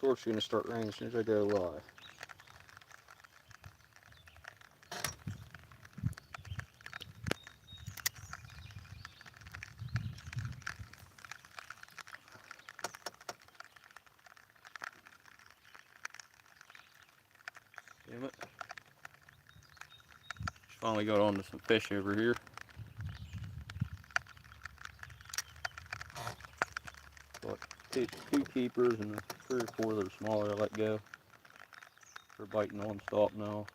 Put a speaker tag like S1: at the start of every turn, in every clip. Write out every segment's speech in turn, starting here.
S1: Of course, it's going to start raining as soon as I go live. Damn it. Just finally got onto some fish over here. Got two keepers and 3 or 4 that are smaller I let go. They're biting on stop now.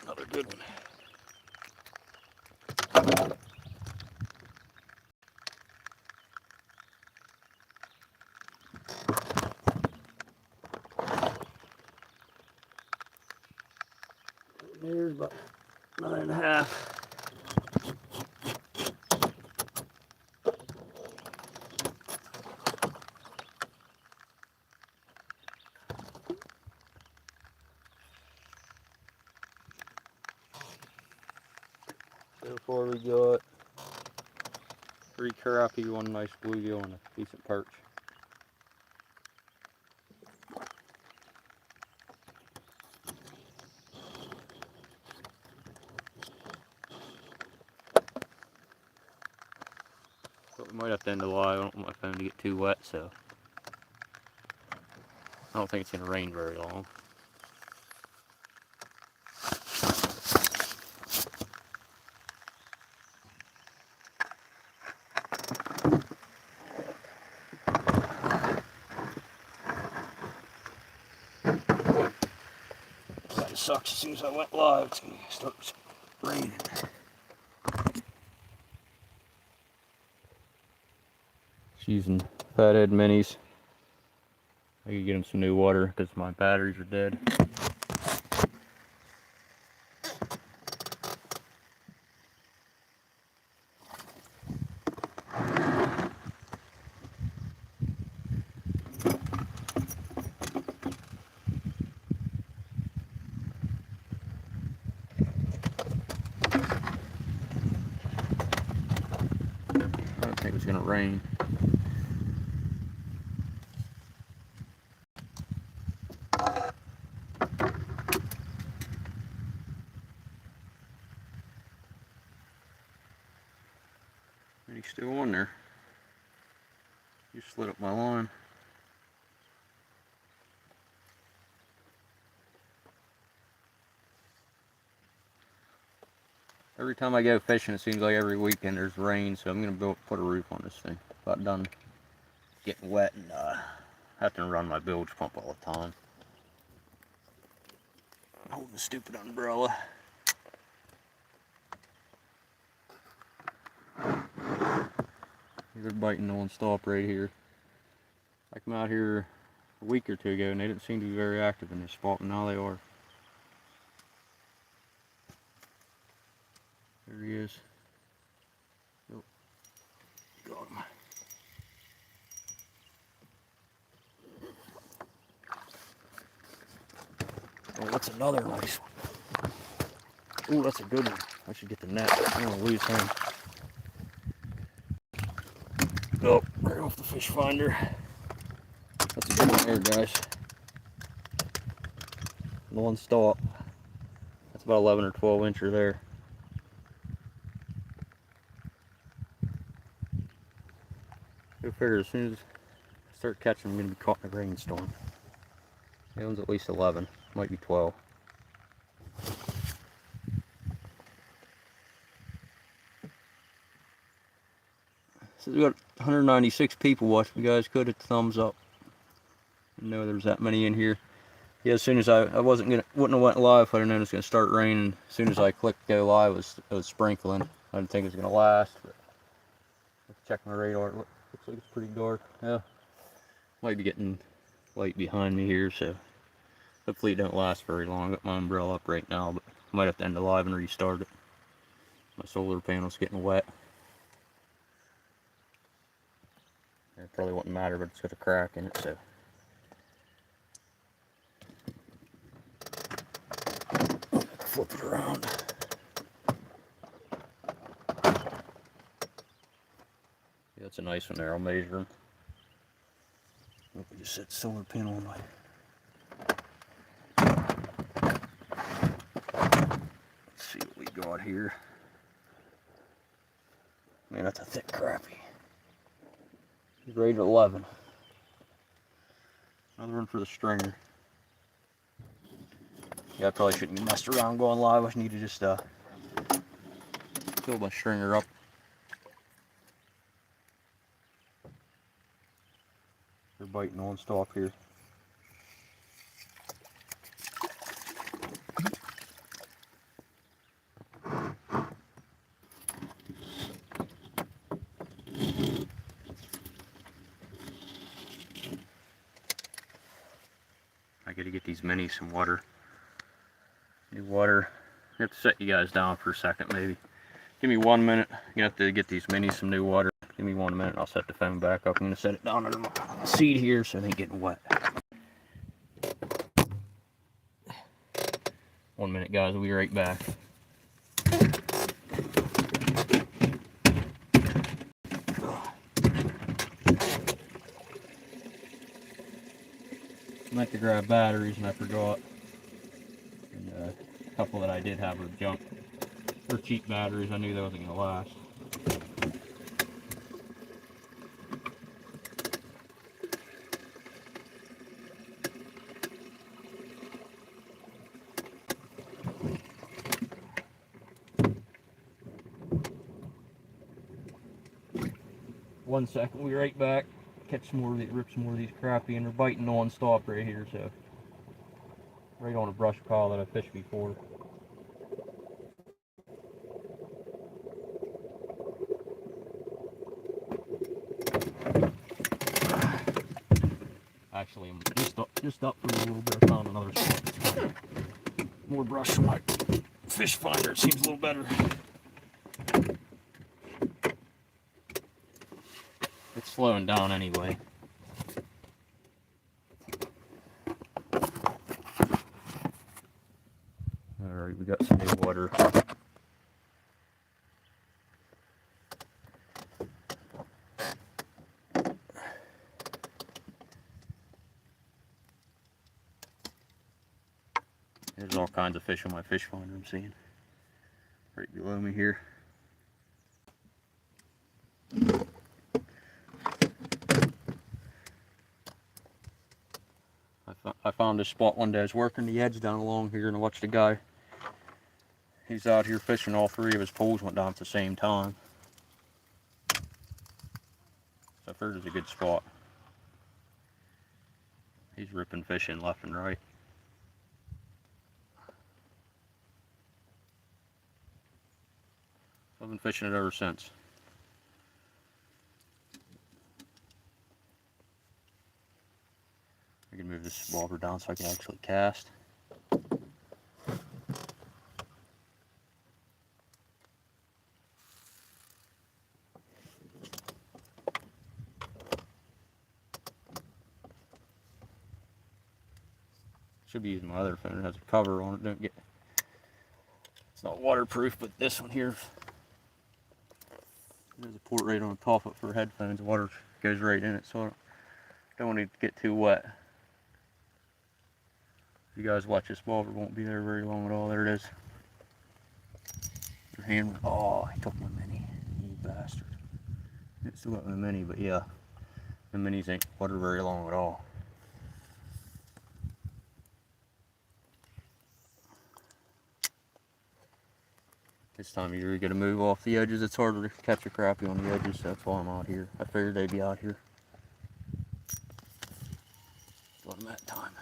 S1: Another good one. There's about 9.5. So far we got 3 crappie, 1 nice bluegill, and a decent perch. But we might have to end the live. I don't want my phone to get too wet, so I don't think it's going to rain very long. It sucks. As soon as I went live, it's going to start raining. Just using fathead minis. I could get them some new water because my batteries are dead. I don't think it's going to rain. And he's still on there. You slid up my line. Every time I go fishing, it seems like every weekend there's rain, so I'm going to put a roof on this thing. About done getting wet and have to run my bilge pump all the time. I'm holding a stupid umbrella. They're biting non-stop right here. I come out here a week or 2 ago and they didn't seem to be very active in this spot, and now they are. There he is. Oh, got him. Oh, that's another nice one. Oh, that's a good one. I should get the net. I'm gonna lose him. Oh, right off the fish finder. That's a good one there, guys. Non-stop. That's about 11 or 12 incher there. Go figure, as soon as I start catching them, I'm going to be caught in a rainstorm. That one's at least 11, might be 12. So we got 196 people watching. You guys could hit the thumbs up. I know there's that many in here. Yeah, as soon as I wouldn't have went live if I'd have known it was going to start raining. As soon as I clicked go live, it was sprinkling. I didn't think it was going to last. But let's check my radar. It looks like it's pretty dark. Yeah, might be getting light behind me here, so hopefully it don't last very long. I got my umbrella up right now, but I might have to end the live and restart it. My solar panel's getting wet. It probably wouldn't matter, but it's got a crack in it, so. Flip it around. Yeah, that's a nice one there. I'll measure them. Let me just set the solar panel on my. Let's see what we got here. Man, that's a thick crappie. Grade 11. Another one for the stringer. Yeah, I probably shouldn't have messed around going live. I need to just fill my stringer up. They're biting non-stop here. I gotta get these minis some water. New water. I have to set you guys down for a second, maybe. Give me 1 minute. You have to get these minis some new water. Give me 1 minute. I'll set the phone back up. I'm gonna set it down under my seat here so it ain't getting wet. 1 minute, guys. We'll be right back. I meant to grab batteries and I forgot. And a couple that I did have were junk. They're cheap batteries. I knew that wasn't gonna last. One second, we'll be right back. Catch some more of these, rip some more of these crappie, and they're biting non-stop right here, so. Right on a brush pile that I fished before. Actually, I'm just up for a little bit. I found another spot. More brush from my fish finder. It seems a little better. It's slowing down anyway. Alright, we got some new water. There's all kinds of fish on my fish finder I'm seeing. Right below me here. I found this spot one day. I was working the edge down along here and I watched a guy. He's out here fishing. All three of his poles went down at the same time. So I figured it's a good spot. He's ripping fish in left and right. I've been fishing it ever since. I can move this bobber down so I can actually cast. Should be using my other phone. It has a cover on it. Don't get. It's not waterproof, but this one here. There's a port right on top of it for headphones. The water goes right in it, so I don't want it to get too wet. If you guys watch this bobber, it won't be there very long at all. There it is. Your hand. Oh, he took my mini. You bastard. It still got my mini, but yeah, the minis ain't water very long at all. This time of year you gotta move off the edges. It's harder to catch a crappie on the edges, so that's why I'm out here. I figured they'd be out here. Let them at time.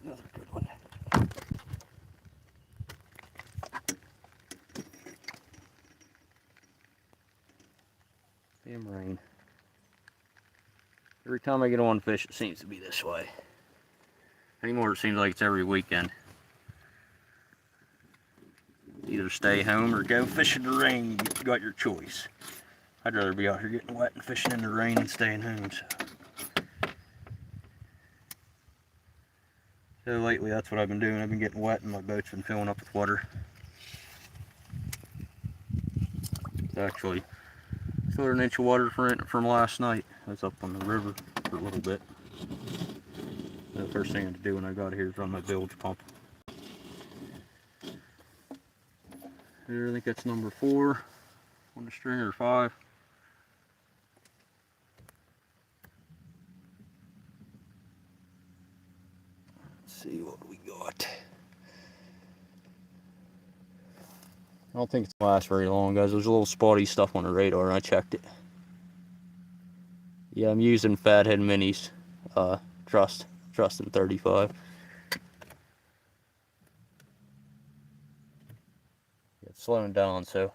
S1: Another good one. Damn rain. Every time I get on fish, it seems to be this way. Anymore, it seems like it's every weekend. Either either stay home or go fish in the rain. You got your choice. I'd rather be out here getting wet and fishing in the rain than staying home. So lately that's what I've been doing. I've been getting wet and my boat's been filling up with water. It's actually 1/4 inch of water from last night. I was up on the river for a little bit. The first thing I had to do when I got here is run my bilge pump. Here, I think that's number 4 on the string, or 5. Let's see what we got. I don't think it's gonna last very long, guys. There's a little spotty stuff on the radar and I checked it. Yeah, I'm using Fathead Minis, Trust in 35. It's slowing down, so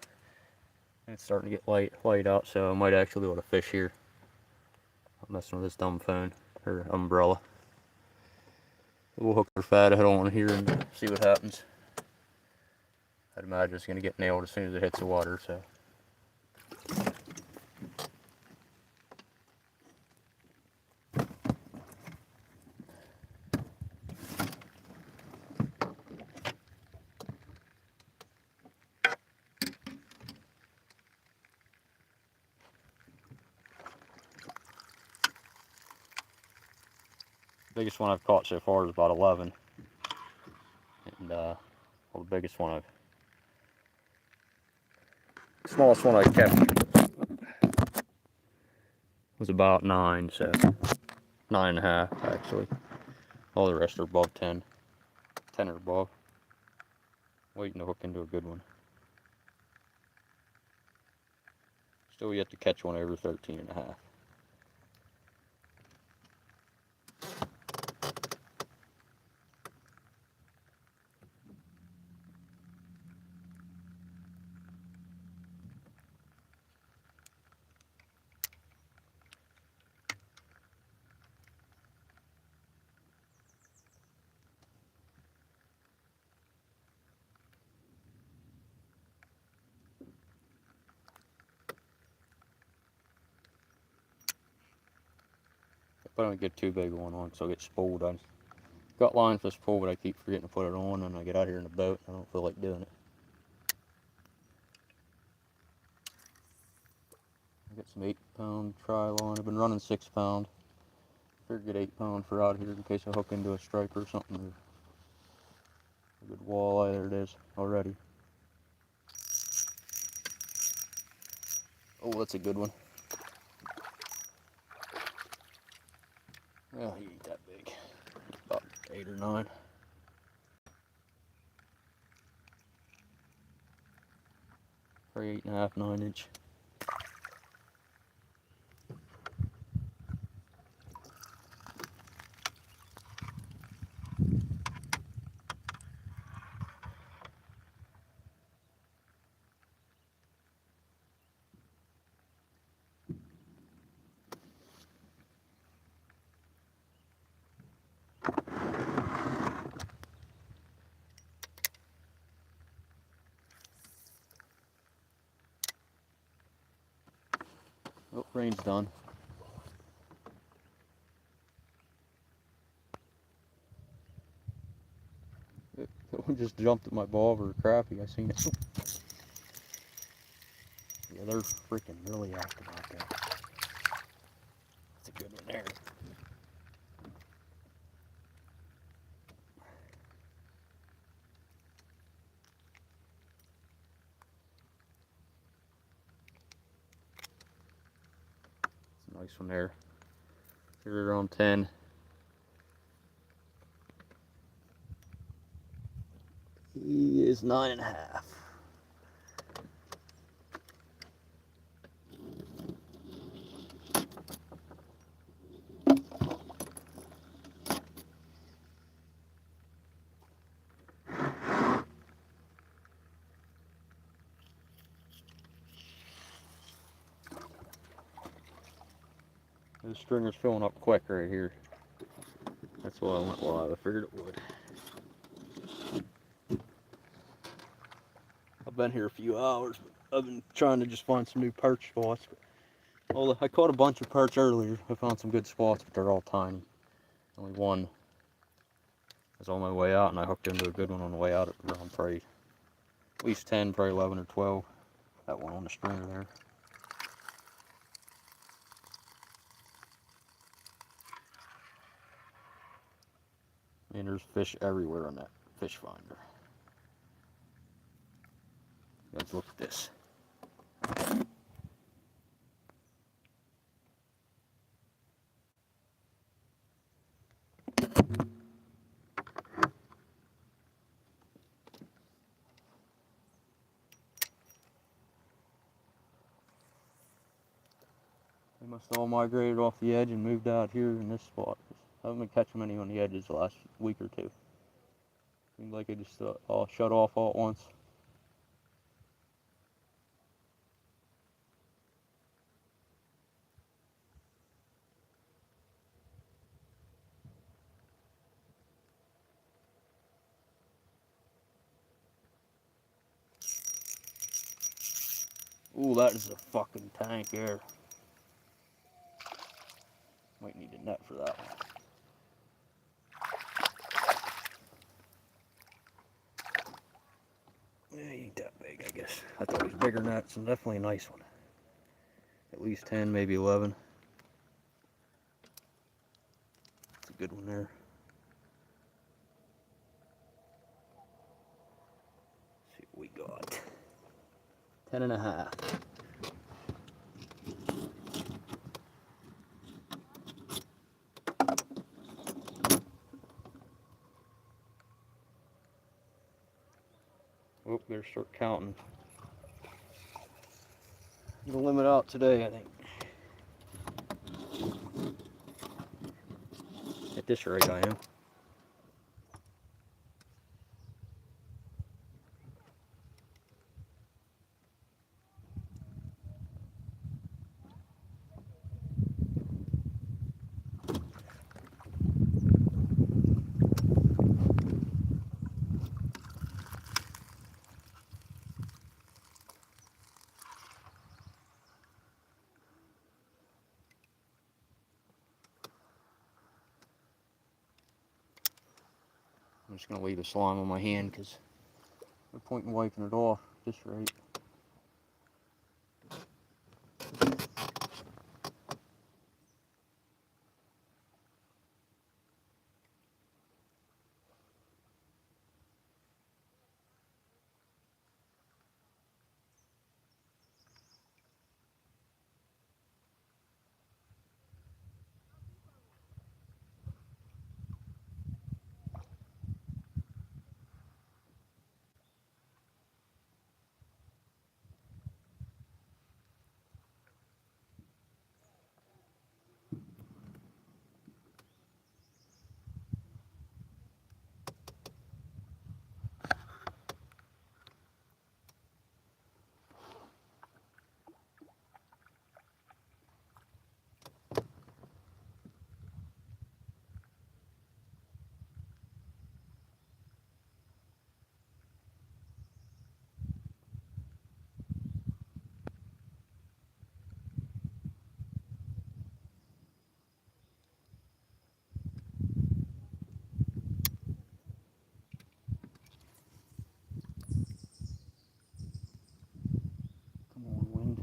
S1: it's starting to get light out, so I might actually be able to fish here. I'm messing with this dumb phone, or umbrella. We'll hook our Fathead on here and see what happens. I'd imagine it's going to get nailed as soon as it hits the water, so. Biggest one I've caught so far is about 11, and well, the biggest one smallest one I kept was about 9, so 9.5 actually. All the rest are above 10, 10 or above. Waiting to hook into a good one. Still yet to catch one over 13.5. If I don't get too big one on, so I get spooled. I've got line for this pole, but I keep forgetting to put it on, and I get out here in the boat, and I don't feel like doing it. I got some 8-pound tri-line. I've been running 6-pound. Figured get 8-pound for out here in case I hook into a striper or something. Or a good walleye. There it is already. Oh, that's a good one. Well, he ain't that big. About 8 or 9. Probably 8.5, 9 inch. Oh, rain's done. That one just jumped at my bobber, crappie. I seen it. Yeah, they're freaking really active out there. That's a good one there. It's a nice one there. You're around 10. He is 9.5. The stringer's filling up quick right here. That's why I went live. I figured it would. I've been here a few hours, but I've been trying to just find some new perch spots. Well, I caught a bunch of perch earlier. I found some good spots, but they're all tiny. Only one was on my way out, and I hooked into a good one on the way out around probably at least 10, probably 11 or 12. That one on the stringer there. And there's fish everywhere on that fish finder. Let's look at this. They must have all migrated off the edge and moved out here in this spot. I haven't been catching any on the edges the last week or two. Seems like they just all shut off all at once. Ooh, that is a fucking tank there. Might need a net for that one. Yeah, he ain't that big, I guess. I thought he was bigger than that, so definitely a nice one. At least 10, maybe 11. That's a good one there. Let's see what we got. 10 and a half. Oh, better start counting. I'm gonna limit out today, I think. At this rate, I am. I'm just gonna leave the slime on my hand because no point in wiping it off at this rate. Come on, wind.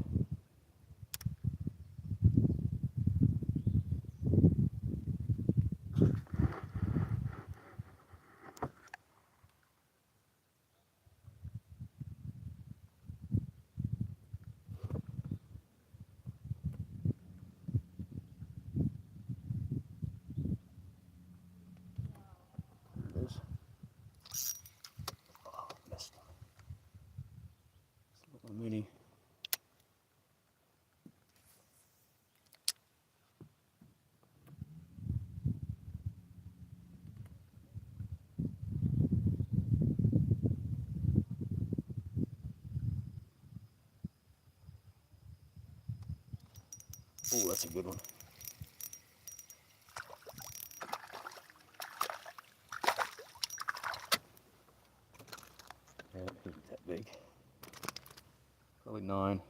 S1: There it is. Oh, missed him. It's a little mini. Oh, that's a good one. Yeah, it isn't that big. Probably 9.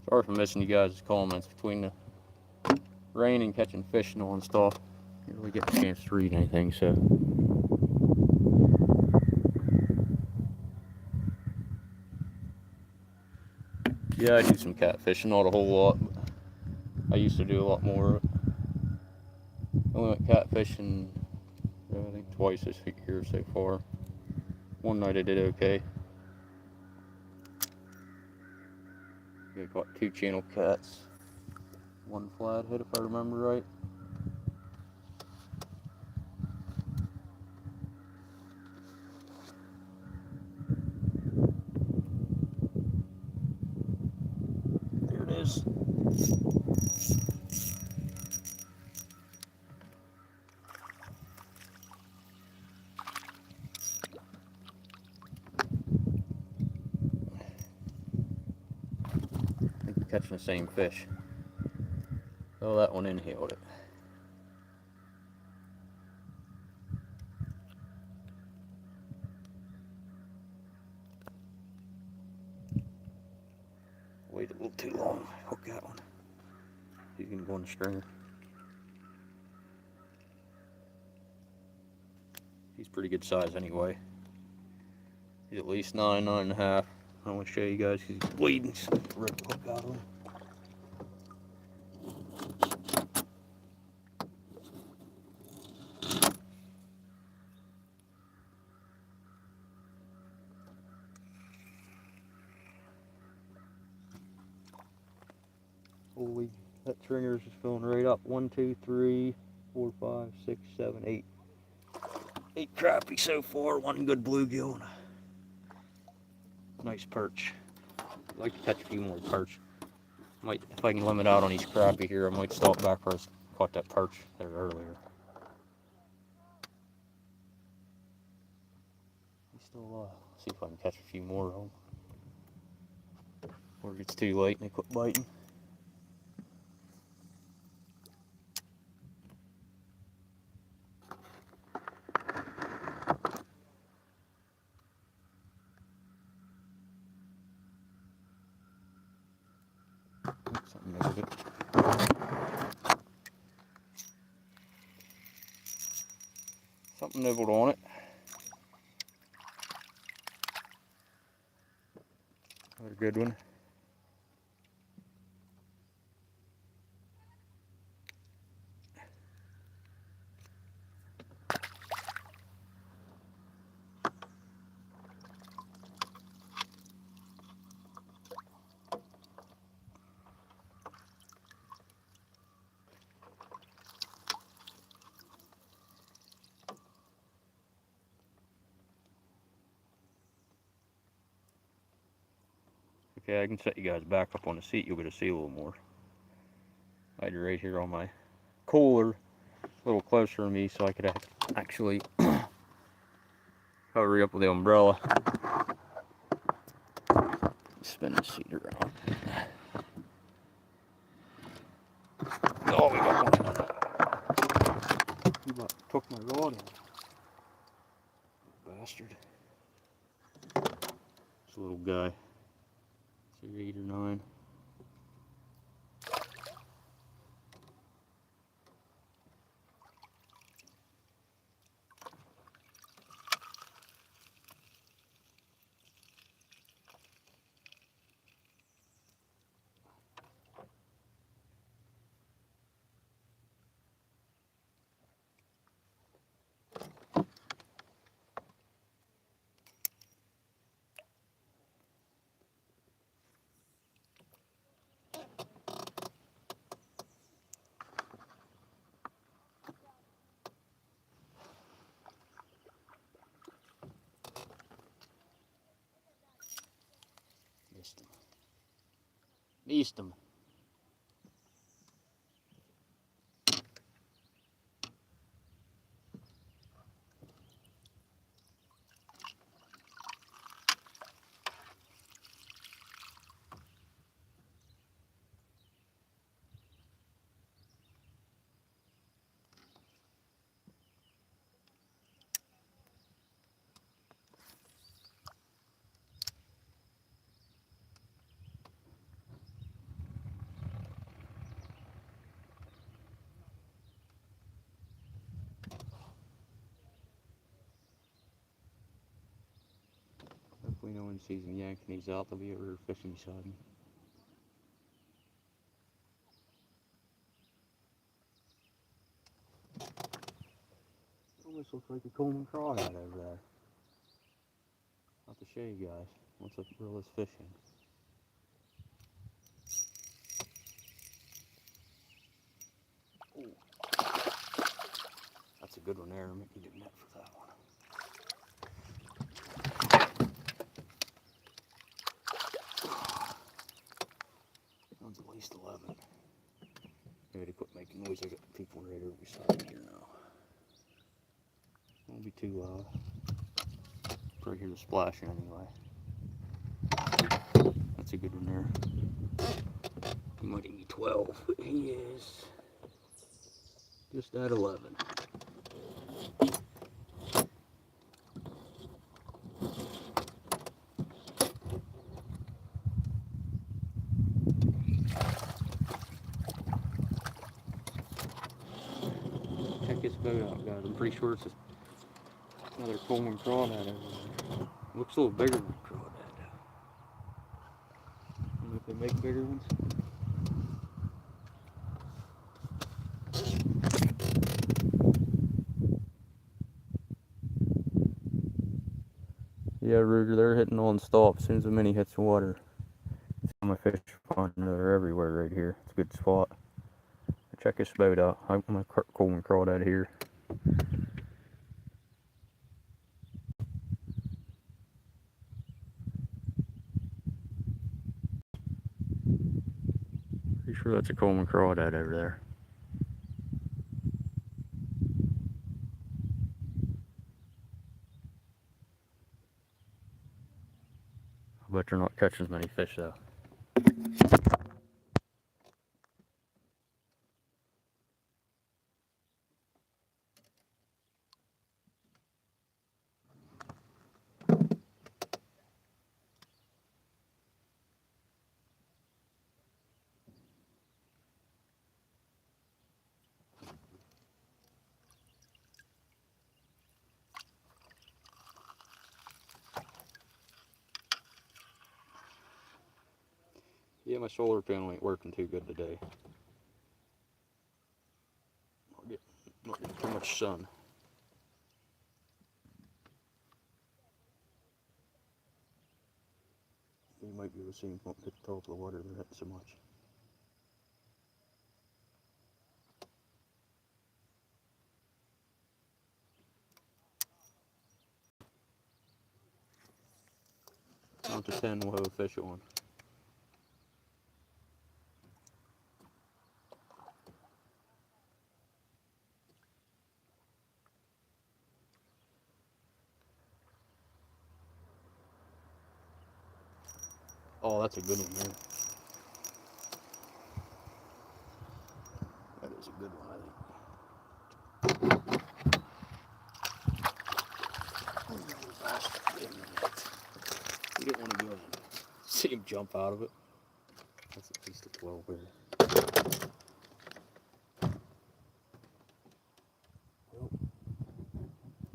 S1: Sorry for missing you guys' comments between the rain and catching fish and all and stuff. Didn't really get a chance to read anything, so. Yeah, I do some catfishing, not a whole lot, but I used to do a lot more of it. I only went catfishing, I think twice this year so far. One night I did okay. I caught 2 channel cats, 1 flathead if I remember right. There it is. I think we're catching the same fish. Oh, that one inhaled it. Waited a little too long. Hook that one. He's gonna go on the stringer. He's pretty good size anyway. He's at least 9, 9.5. I want to show you guys because he's bleeding. So rip the hook out of him. Holy, that stringer's just filling right up. 1, 2, 3, 4, 5, 6, 7, 8. 8 crappie so far. 1 good bluegill and a nice perch. I'd like to catch a few more perch. Might, if I can limit out on these crappie here, I might stop back where I caught that perch there earlier. He's still alive. See if I can catch a few more of them. Before it gets too late and they quit biting. Something nibbled it. Something nibbled on it. Another good one. Okay, I can set you guys back up on the seat. You'll be able to see a little more. I had you right here on my cooler, a little closer to me, so I could actually cover you up with the umbrella. Spin the seat around. Oh, we got one. You about took my rod in. Bastard. It's a little guy. It's 8 or 9. Missed him. me know when he sees me yanking these out. They'll be over here fishing beside me. Almost looks like a Coleman crawdad over there. Not to show you guys. What's up reel this fish in. Ooh. That's a good one there. Make me get net for that one. That one's at least 11. Maybe to quit making noise. I got people right over beside me here now. Won't be too loud. Probably hear the splashing anyway. That's a good one there. He might be 12, but he is just at 11. Check this boat out, guys. I'm pretty sure it's another Coleman crawdad over there. Looks a little bigger than a crawdad. I don't know if they make bigger ones. Yeah, Ruger, they're hitting on stop as soon as the mini hits the water. See my fish finder, they're everywhere right here. It's a good spot. Check this boat out. I'm a Coleman crawdad here. Pretty sure that's a Coleman crawdad over there. I bet they're not catching as many fish though. Yeah, my solar panel ain't working too good today. Not getting too much sun. You might be able to see them hit the top of the water, they're hitting so much. On to 10, we'll have a fish on. Oh, that's a good one there. That is a good one, I think. You didn't want to go and see him jump out of it. That's at least a 12 there. Well,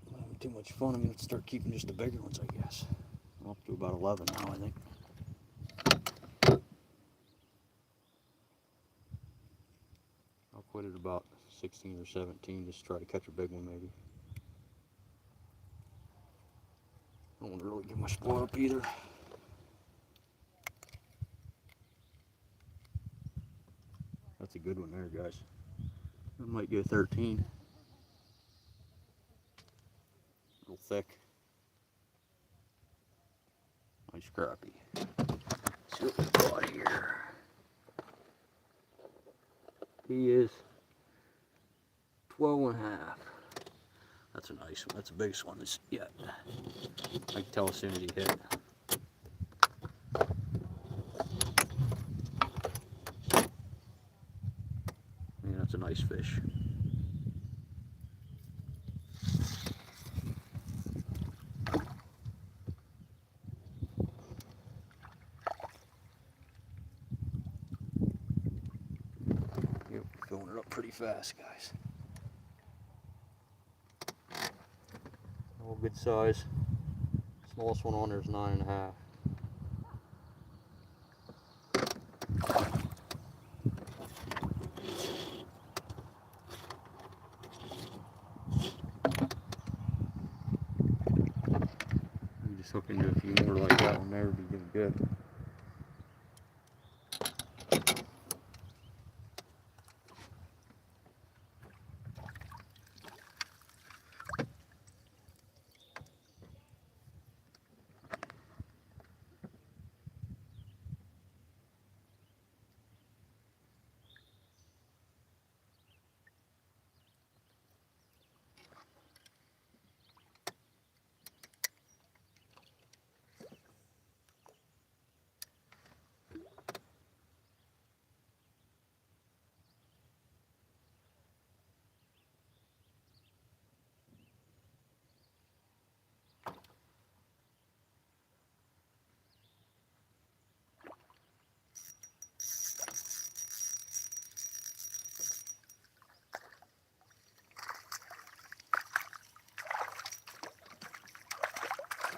S1: I'm having too much fun. I'm going to start keeping just the bigger ones, I guess. I'm up to about 11 now, I think. I'll quit at about 16 or 17, just try to catch a big one maybe. I don't want to really get my spot up either. That's a good one there, guys. I might go 13. A little thick. Nice crappie. See what we got here. He is 12 and a half. That's a nice one. That's the biggest one that's yet. I can tell as soon as he hit. Yeah, that's a nice fish. Yep, filling it up pretty fast, guys. All good size. Smallest one on there is 9.5. You just hook into a few more like that one there, would be good.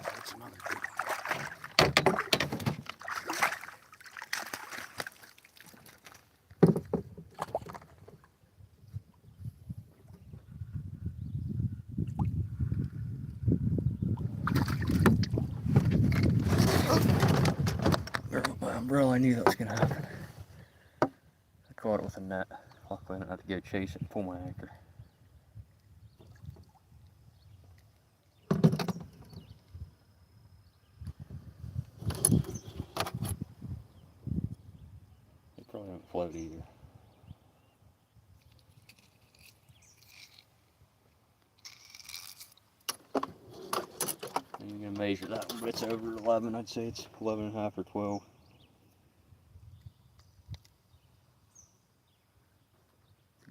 S1: That's another good one. My umbrella, I knew that was going to happen. I caught it with a net. Luckily I didn't have to go chase it and pull my anchor. It probably won't float either. I'm going to measure that one, but it's over 11. I'd say it's 11.5 or 12.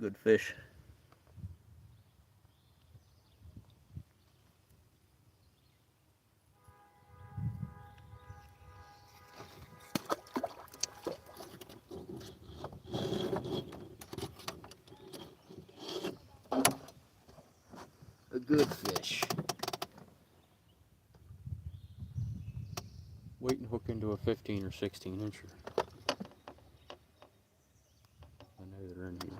S1: Good fish. A good fish. Wait and hook into a 15 or 16 incher. I know they're in here.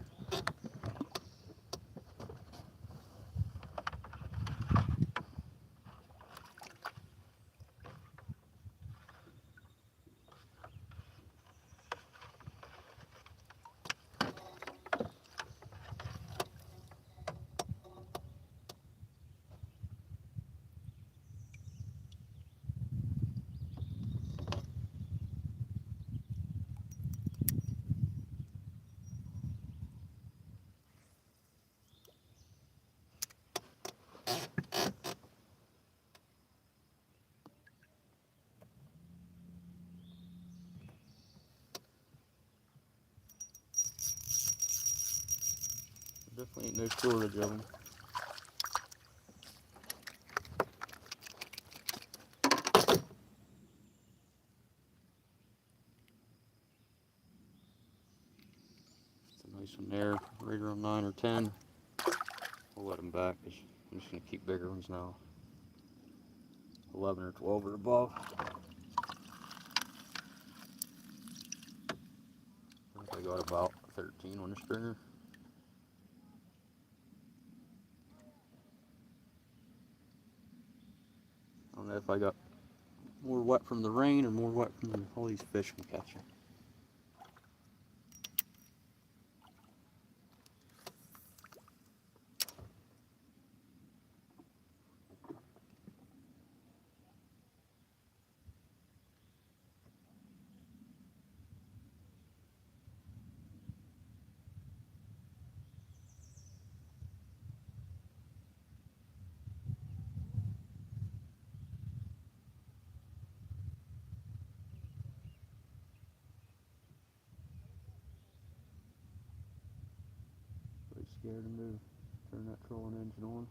S1: Definitely ain't no shortage of them. It's a nice one there, right around 9 or 10. We'll let them back because I'm just going to keep bigger ones now. 11 or 12 or above. I think I got about 13 on the stringer. I don't know if I got more wet from the rain or more wet from all these fish I'm catching. Pretty scared to move. Turn that trolling engine on.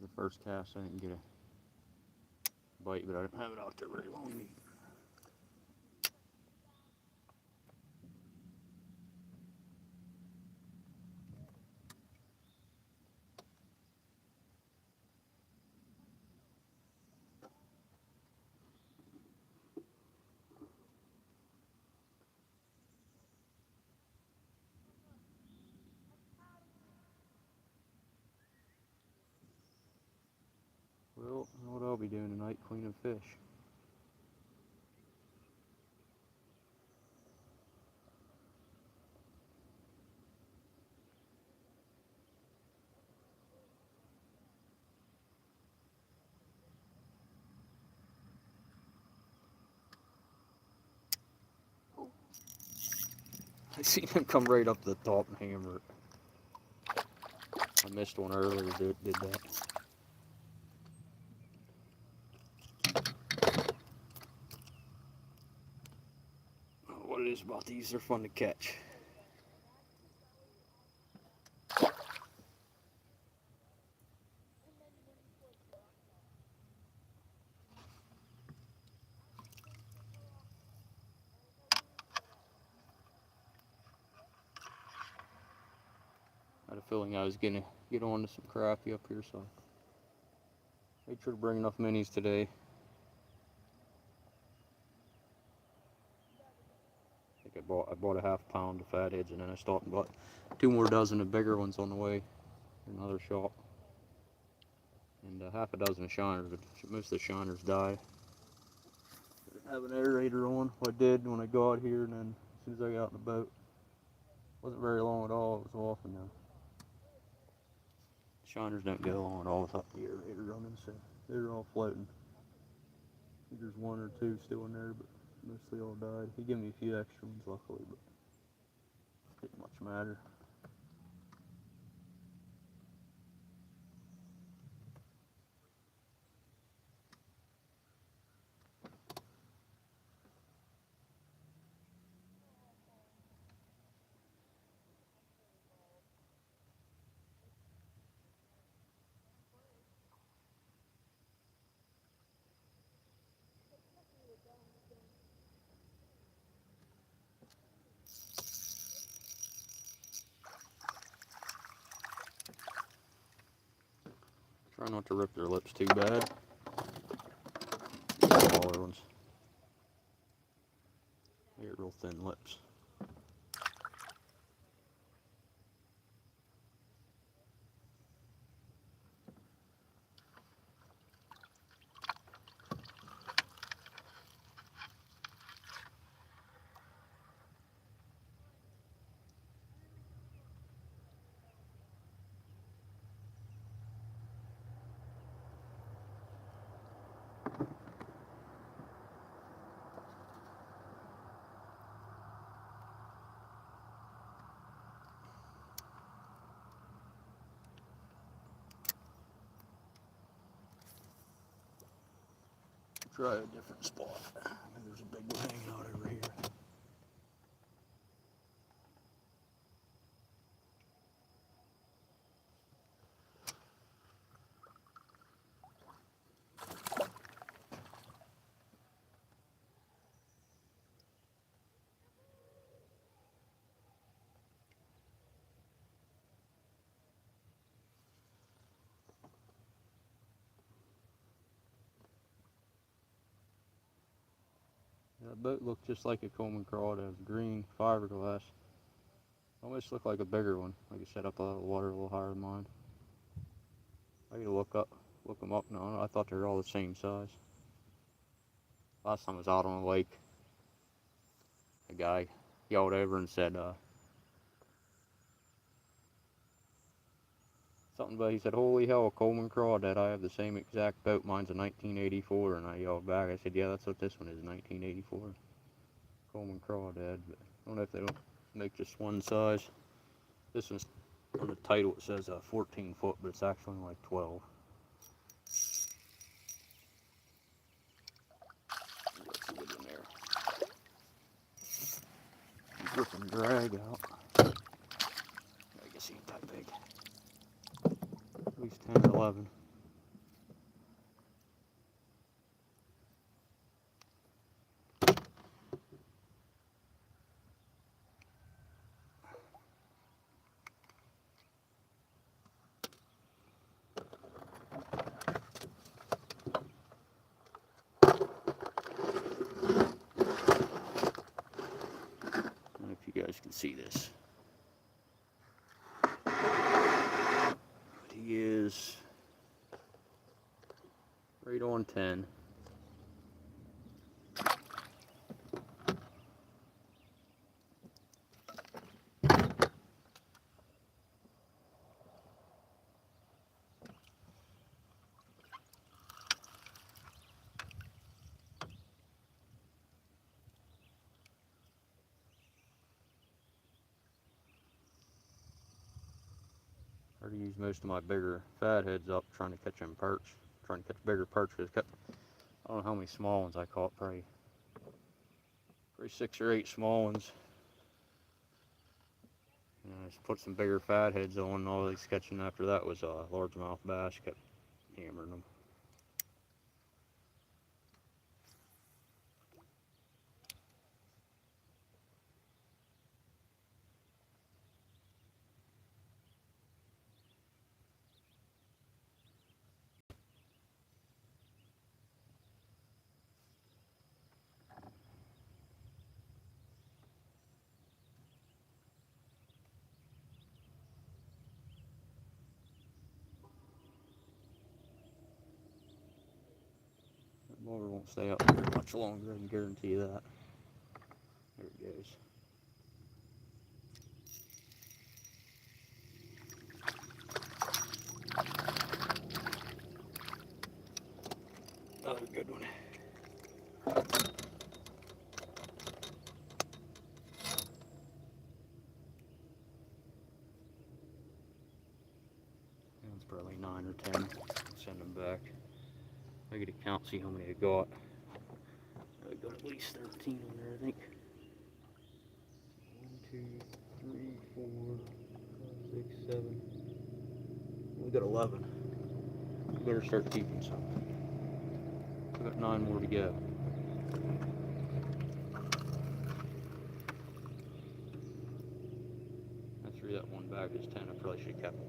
S1: The first cast I didn't get a bite, but I didn't have it out there very long either. Well, I know what I'll be doing tonight, cleaning fish. I seen him come right up to the top and hammer it. I missed one earlier, did that. What it is about these, they're fun to catch. I had a feeling I was gonna get on to some crappie up here, so I made sure to bring enough minis today. I think I bought a half pound of fatheads, and then I stopped and bought 2 more dozen of bigger ones on the way. Another shop. And half a dozen of shiners, but most of the shiners died. I didn't have an aerator on. Well, I did when I got here, and then as soon as I got in the boat, it wasn't very long at all. It was off, and shiners don't go long at all without the aerator running, so they're all floating. I think there's 1 or 2 still in there, but mostly all died. He gave me a few extra ones, luckily, but it didn't much matter. Try not to rip their lips too bad. Smaller ones. They get real thin lips. Try a different spot. There's a big one hanging out over here. That boat looked just like a Coleman crawdad. It was green fiberglass. Almost looked like a bigger one. Like I set up a water a little higher than mine. I gotta look them up now. I thought they were all the same size. Last time I was out on the lake, a guy yelled over and said something about, he said, "Holy hell, a Coleman crawdad. I have the same exact boat. Mine's a 1984. And I yelled back. I said, "Yeah, that's what this one is, 1984. Coleman crawdad." But I don't know if they don't make just one size. This one's on the title. It says 14 foot, but it's actually like 12. Let's get in there. Rip and drag out. I guess he ain't that big. At least 10 or 11. guys can see this. But he is right on 10. I already used most of my bigger fatheads up trying to catch them perch, trying to catch bigger perch. I don't know how many small ones I caught, probably 6 or 8 small ones. And I just put some bigger fatheads on, and all I was catching after that was largemouth bass. Kept hammering them. That motor won't stay up very much longer, I can guarantee you that. There it goes. Another good one. That's probably 9 or 10. Send them back. I get a count, see how many I got. I got at least 13 on there, I think. 1, 2, 3, 4, 5, 6, 7. We got 11. We better start keeping some. We got 9 more to go. I threw that one back as 10. I probably should have kept it.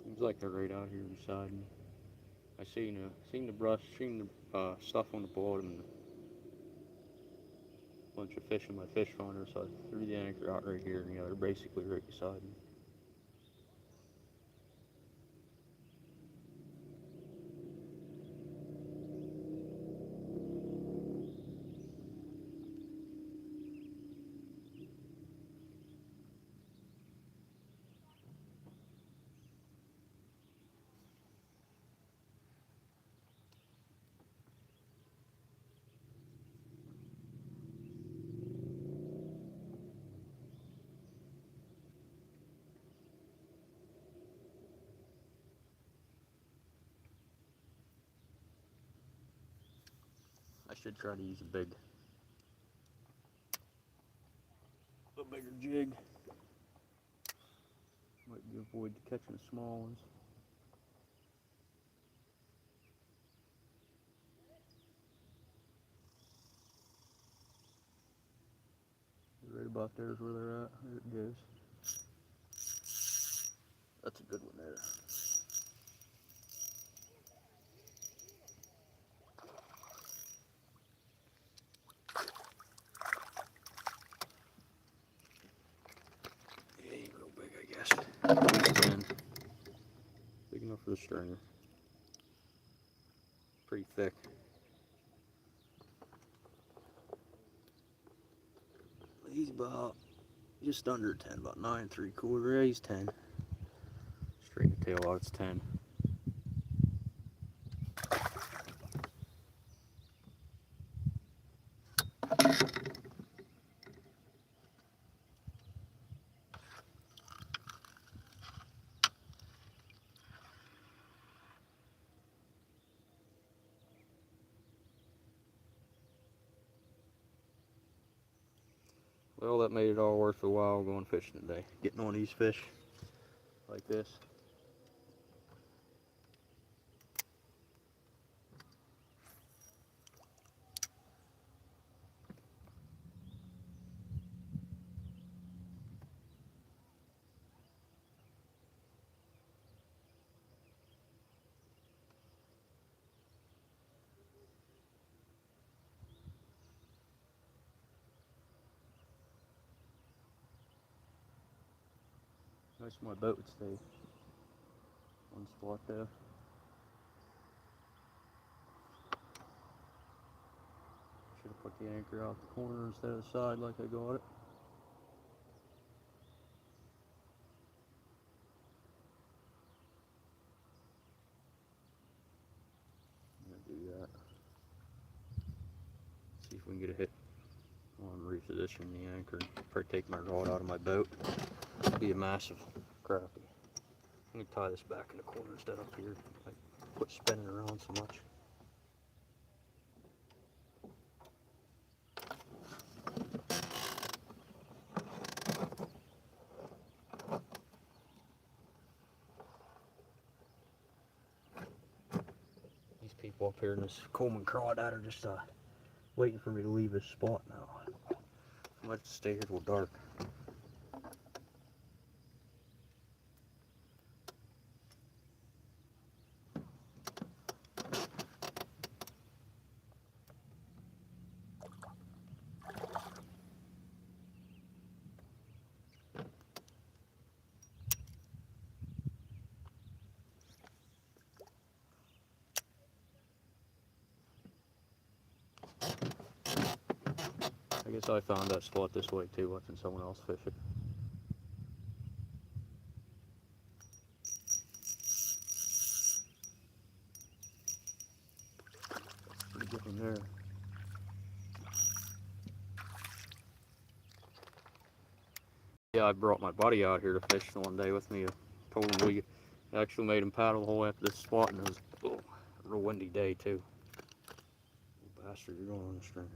S1: Seems like they're right out here beside me. I seen the brush, seen the stuff on the bottom, and a bunch of fish in my fish finder, so I threw the anchor out right here, and they're basically right beside me. I should try to use a bigger jig. Might be avoid catching the small ones. Right about there is where they're at. There it goes. That's a good one there. He ain't real big, I guess. 10. Big enough for the stringer. Pretty thick. He's about just under 10, about 9 3/4. Yeah, he's 10. Straighten the tail out, it's 10. Well, that made it all worth the while going fishing today. Getting on these fish. like this. Nice, my boat would stay one spot there. Should have put the anchor out the corner instead of the side like I got it. I'm gonna do that. See if we can get a hit on repositioning the anchor. Probably take my rod out of my boat. It'd be a massive crappie. I'm gonna tie this back in the corner instead of up here. I quit spinning around so much. These people up here in this Coleman crawdad are just waiting for me to leave this spot now. I might have to stay here till dark. I guess I found that spot this way too, watching someone else fish it. Pretty good one there. Yeah, I brought my buddy out here to fish one day with me. I told him we actually made him paddle the whole way up to this spot, and it was a real windy day too. Oh, bastard, you're going on the stringer.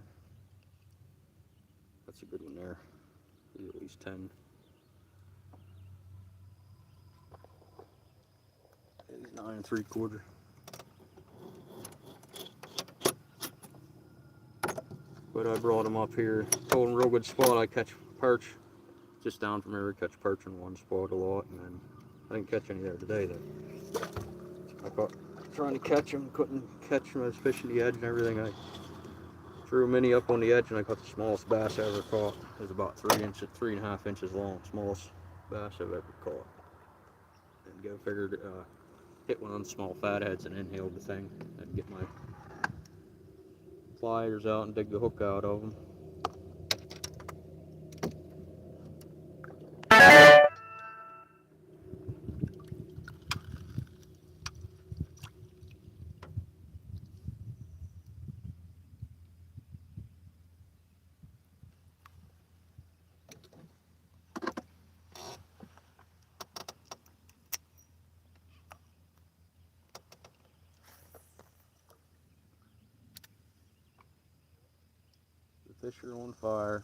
S1: That's a good one there. He's at least 10. He's 9 3/4. But I brought him up here. Told him real good spot. I catch perch just down from here. I catch perch in one spot a lot, and then I didn't catch any there today though. I caught trying to catch him, couldn't catch him. I was fishing the edge and everything. I threw a mini up on the edge and I caught the smallest bass I ever caught. It was about 3.5 inches long, smallest bass I've ever caught. And go figured, hit one of the small fatheads and inhaled the thing. I'd get my pliers out and dig the hook out of them. The fish are on fire.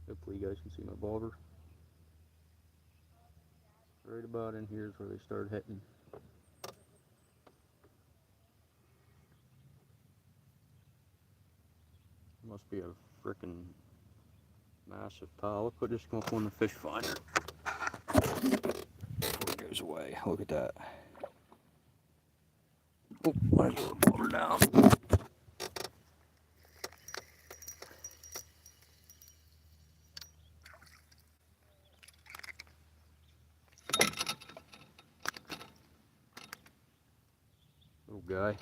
S1: Hopefully you guys can see my bobber. Right about in here is where they start hitting. Must be a frickin' massive pile. Look what just come up on the fish finder. Before it goes away. Look at that. Oh, might as well pull her down. Little guy.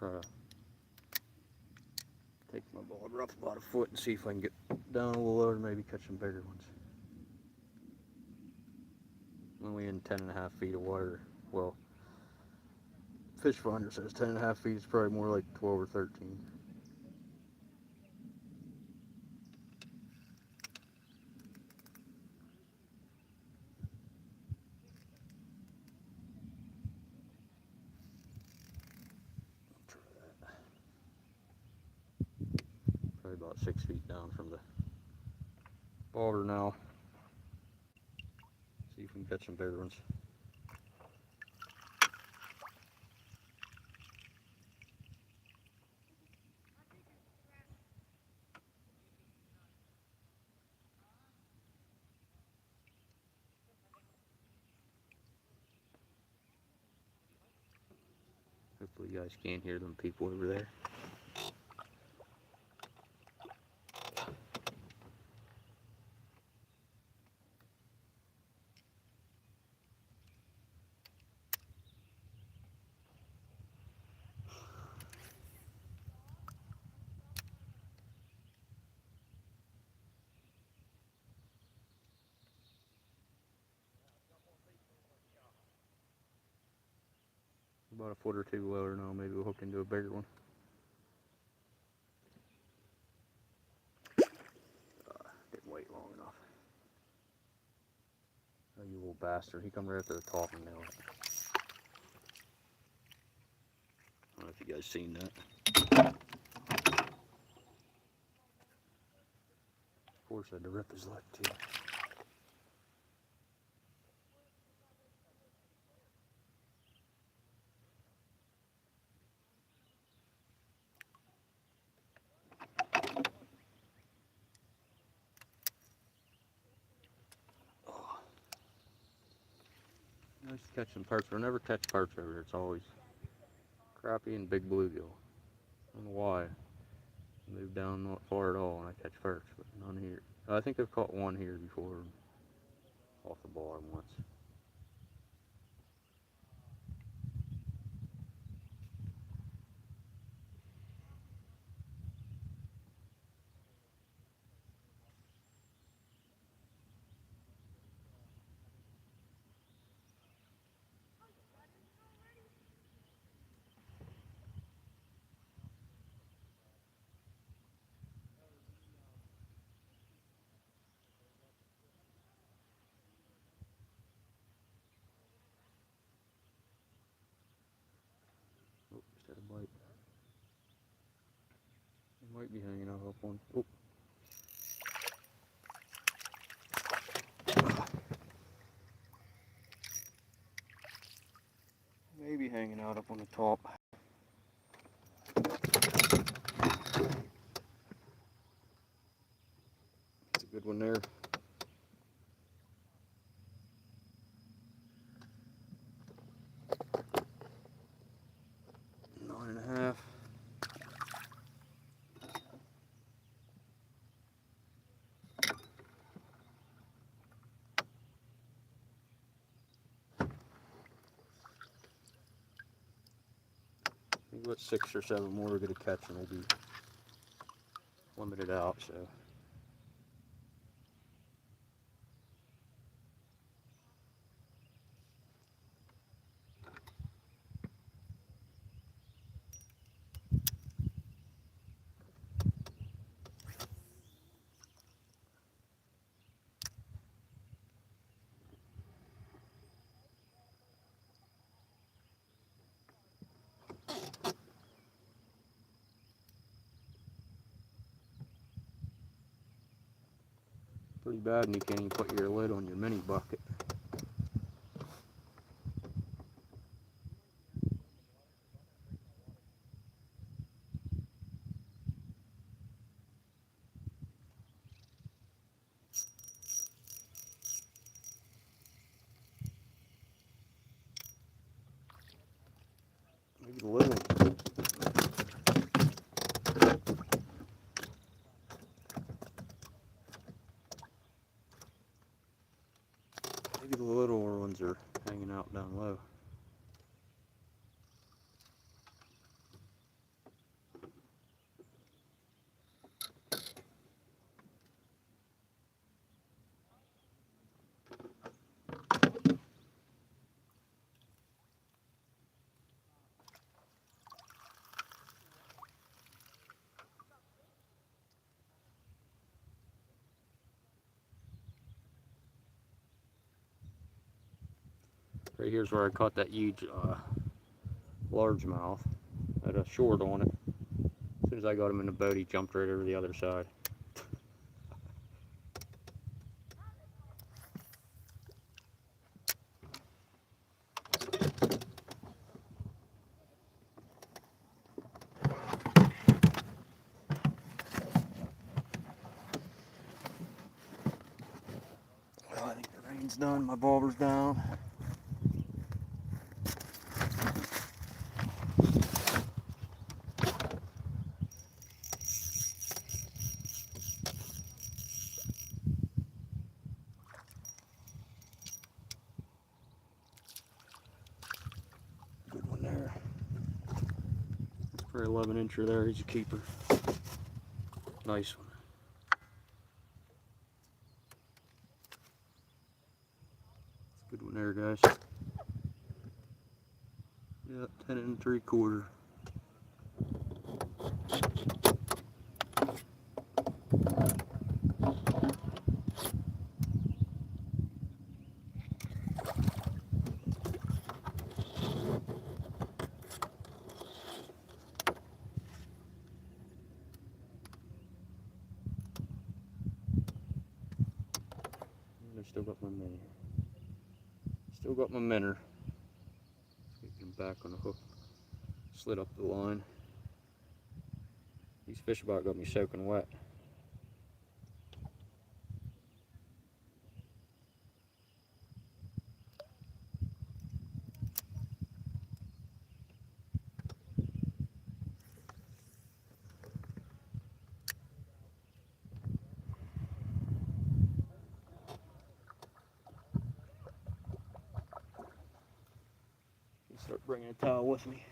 S1: try to take my bobber up about a foot and see if I can get down a little lower and maybe catch some bigger ones. Only in 10.5 feet of water. Well, Fish Finder says 10.5 feet is probably more like 12 or 13. Try that. Probably about 6 feet down from the bobber now. See if we can catch some bigger ones. Hopefully you guys can't hear them people over there. About a foot or two lower now, maybe we'll hook into a bigger one. Didn't wait long enough. Oh, you little bastard. He come right up to the top and nailed it. I don't know if you guys seen that. Of course I had to rip his leg too. Nice to catch some perch. I never catch perch over here. It's always crappie and big bluegill. I don't know why. I moved down not far at all and I catch perch, but none here. I think I've caught one here before off the bottom once. Oh, just had a bite. He might be hanging out up one. Oh. Maybe hanging out up on the top. That's a good one there. 9.5. I think about 6 or 7 more we're going to catch and we'll be limited out, so. Pretty bad and you can't even put your lid on your mini bucket. Maybe the little one. Maybe the little ones are hanging out down low. Right here's where I caught that huge largemouth. Had a short on it. As soon as I got him in the boat, he jumped right over the other side. Well, I think the rain's done. My bobber's down. Good one there. For 11-incher there, he's a keeper. Nice one. Good one there, guys. Yeah, 10 3/4. I still got my minnow. Still got my minnow. Get him back on the hook. Slid up the line. These fish about got me soaking wet. Start bringing a towel with me.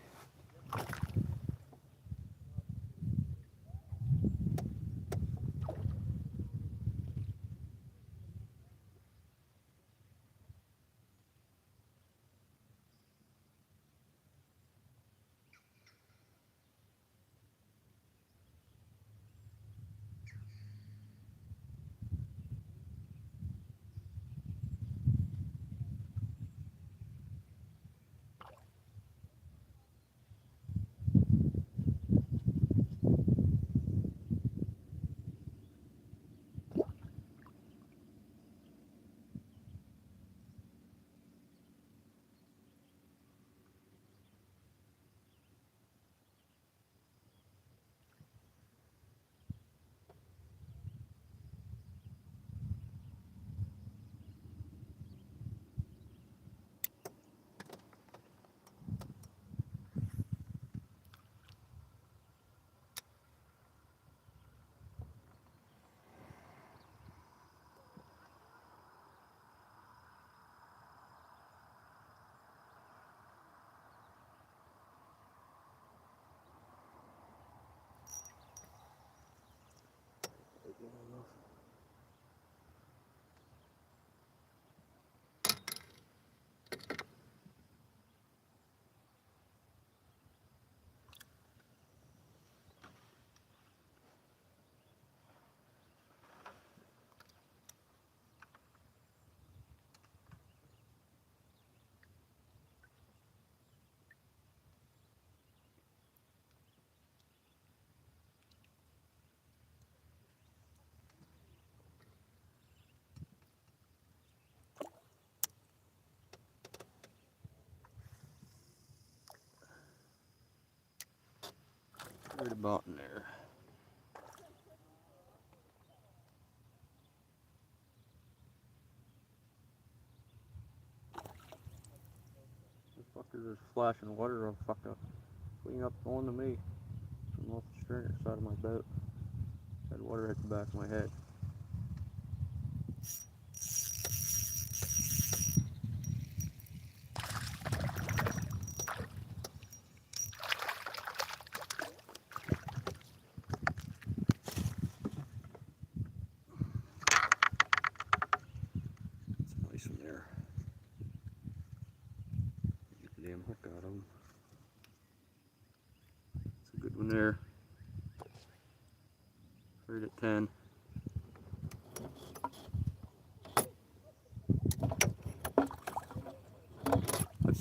S1: Right about in there. The fucker is flashing water. I'll fuck up. Clean up on to me. I'm off the stringer side of my boat. Had water hit the back of my head. It's a nice one there. Get the damn hook out of him. It's a good one there. Right at 10.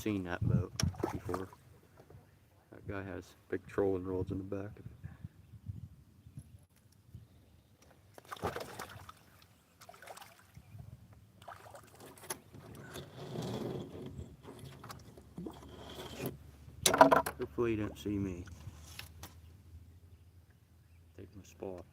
S1: seen that boat before. That guy has big trolling rods in the back of it. Hopefully he didn't see me. Take my spot.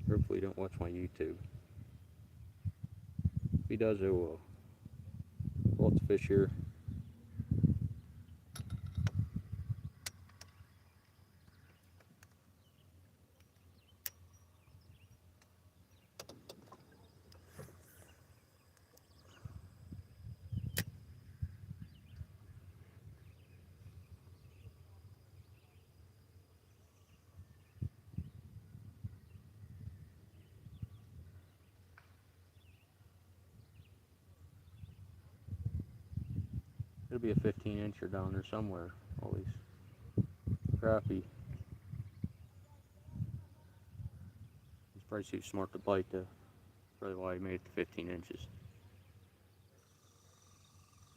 S1: Hopefully he don't watch my YouTube. If he does, it will. Lots of fish here. There'll be a 15-incher down there somewhere. All these crappie. He's probably too smart to bite though. Probably why he made it to 15 inches.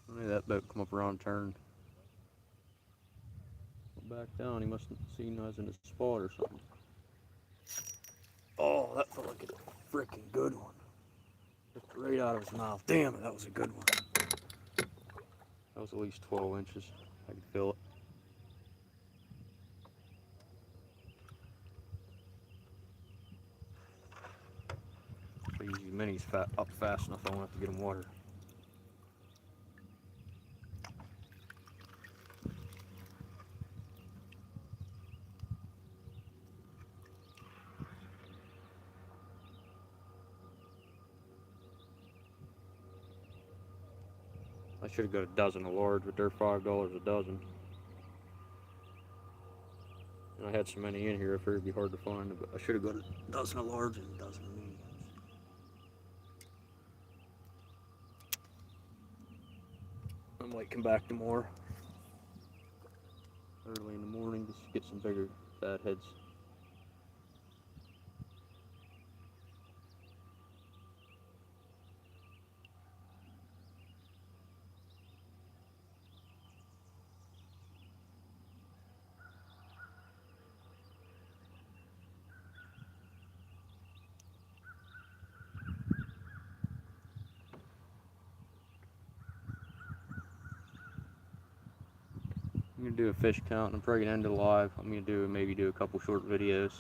S1: Maybe that boat come up around turn. Back down, he must have seen us in a spot or something. Oh, that felt like a freaking good one. Just right out of his mouth. Damn it, that was a good one. That was at least 12 inches. I could feel it. If I use these minis up fast enough, I won't have to get them water. I should have got a dozen of large, but they're $5 a dozen. And I had so many in here, I figured it'd be hard to find, but I should have got a dozen of large and a dozen of mediums. I might come back tomorrow, early in the morning, just to get some bigger fat heads. I'm gonna do a fish count. I'm probably gonna end it live. I'm gonna maybe do a couple short videos.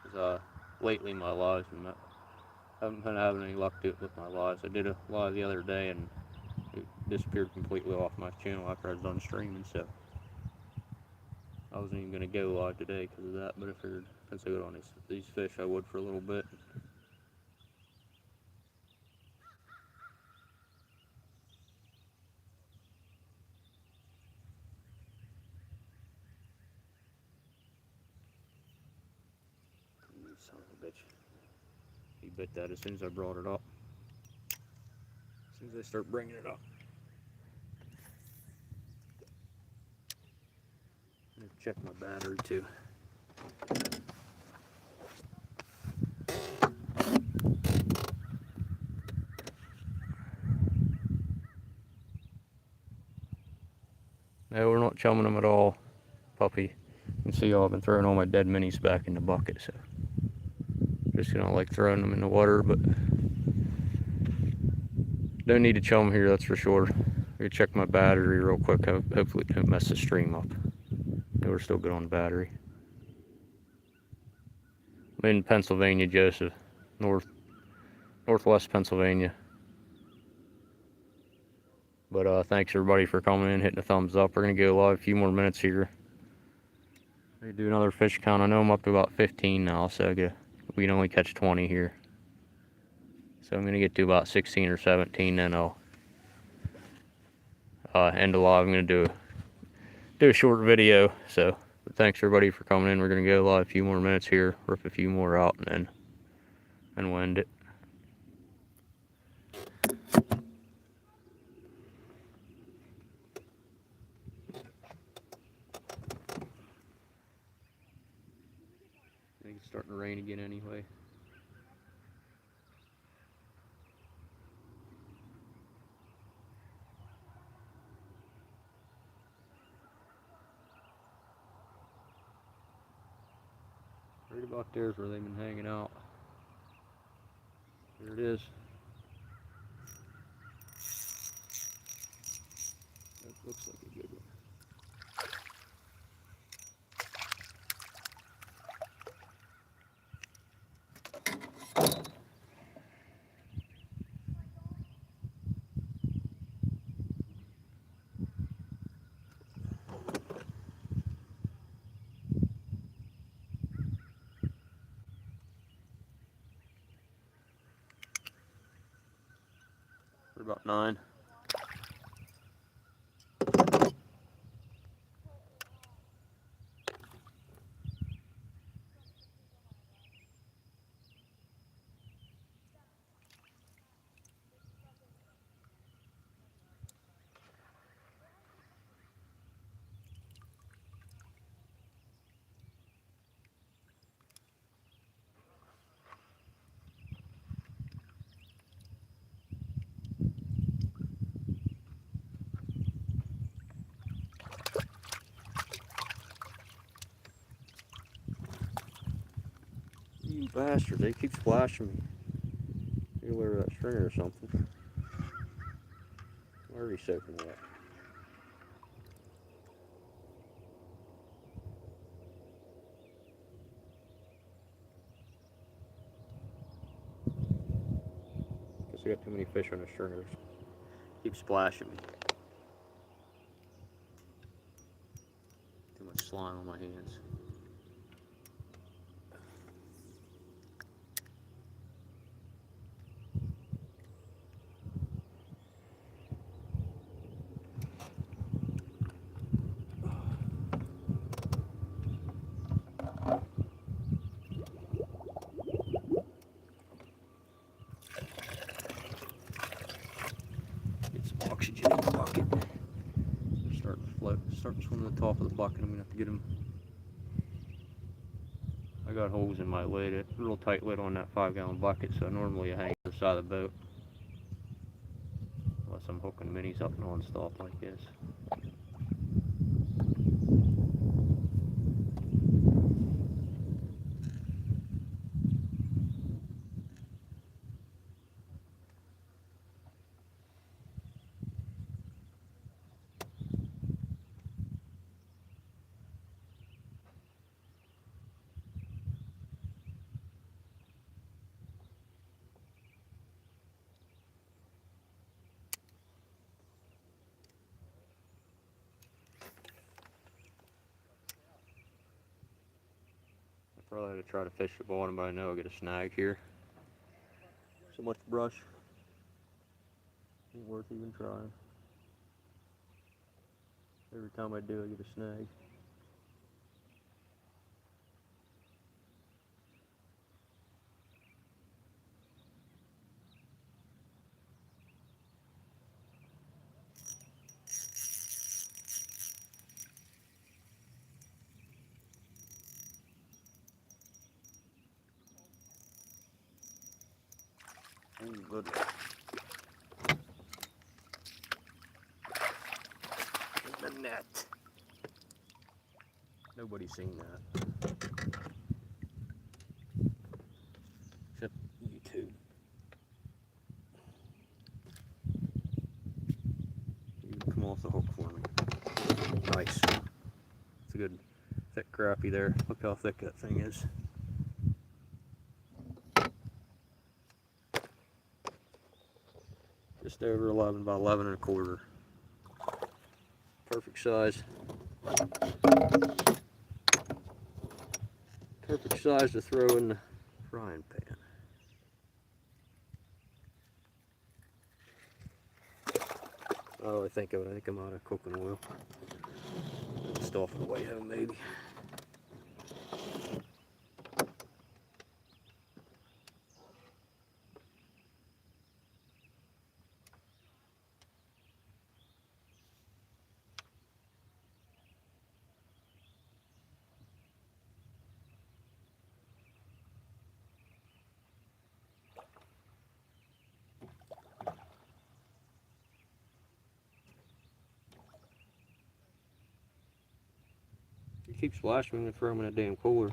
S1: Cause lately my lives, I haven't been having any luck with my lives. I did a live the other day and it disappeared completely off my channel after I was done streaming. So I wasn't even gonna go live today because of that. But I figured since I got on these fish, I would for a little bit. Son of a bitch. He bit that as soon as I brought it up. As soon as I start bringing it up. I'm gonna check my battery too. No, we're not chumming them at all, puppy. You can see I've been throwing all my dead minis back in the bucket, so just gonna like throwing them in the water, but don't need to chum them here, that's for sure. I'm gonna check my battery real quick. Hopefully it don't mess the stream up. No, we're still good on the battery. I'm in Pennsylvania, Joseph, northwest Pennsylvania. But thanks everybody for coming in, hitting the thumbs up. We're gonna go live a few more minutes here. I'm gonna do another fish count. I know I'm up to about 15 now, so we can only catch 20 here. So I'm gonna get to about 16 or 17, then I'll end the live. I'm gonna do a short video. So but thanks everybody for coming in. We're gonna go live a few more minutes here, rip a few more out, and we'll end it. Starting about there's where they've been hanging out. There it is. That looks like a good one. We're about 9. You bastard, they keep splashing me. Get away with that stringer or something. Already soaking wet. Guess I got too many fish on the stringers. Keep splashing me. Too much slime on my hands. Get some oxygen in the bucket. They're starting to float, starting to swim to the top of the bucket. I'm gonna have to get them. I got holes in my lid, a real tight lid on that 5-gallon bucket, so normally I hang to the side of the boat. Unless I'm hooking minis up non-stop like this. Probably ought to try to fish the bottom, but I know I'll get a snag here. So much brush. Ain't worth even trying. Every time I do, I get a snag. Ooh, good. In the net. Nobody's seen that. Except YouTube. You can come off the hook for me. Nice. It's a good thick crappie there. Look how thick that thing is. Just over 11 by 11 and a quarter. Perfect size. Perfect size to throw in the frying pan. Oh, I think of it. I think I'm out of cooking oil. Just off the way home, maybe. You keep splashing me and throw them in a damn cooler.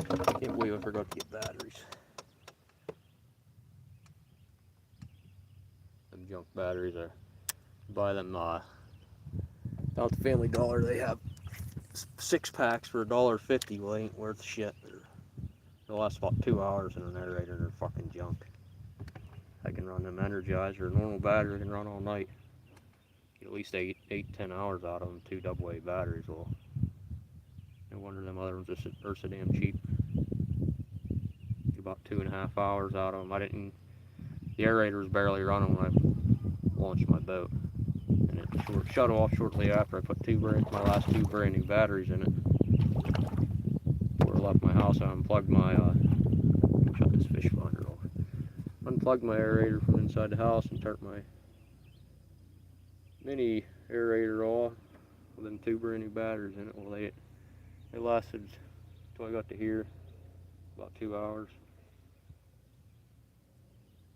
S1: Can't believe I forgot to get batteries. Them junk batteries, I buy them out the Family Dollar. They have 6 packs for $1.50. Well, they ain't worth shit. They'll last about 2 hours in an aerator. They're fucking junk. I can run them Energizer. Normal battery can run all night. Get at least 10 hours out of them. 2 AA batteries. Well, no wonder them other ones are so damn cheap. Get about 2.5 hours out of them. The aerator was barely running when I launched my boat, and it shut off shortly after I put my last 2 brand new batteries in it. Before I left my house, I unplugged my shut this fish finder off. Unplugged my aerator from inside the house and turned my mini aerator off with them 2 brand new batteries in it. Well, they lasted until I got to here, about 2 hours.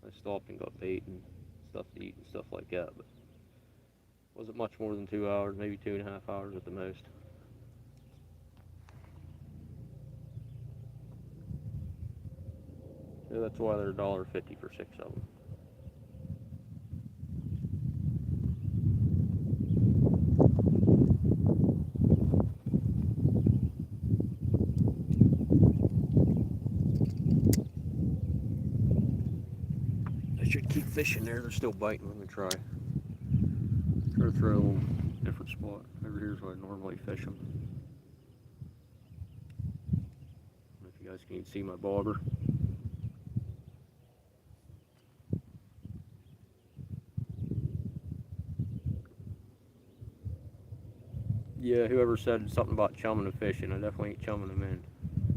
S1: I stopped and got bait and stuff to eat and stuff like that, but it wasn't much more than 2 hours, maybe 2.5 hours at the most. So that's why they're $1.50 for 6 of them. I should keep fishing there. They're still biting. I'm gonna try to throw a little different spot. Over here's where I normally fish them. I don't know if you guys can even see my bobber. Yeah, whoever said something about chumming and fishing, I definitely ain't chumming them in.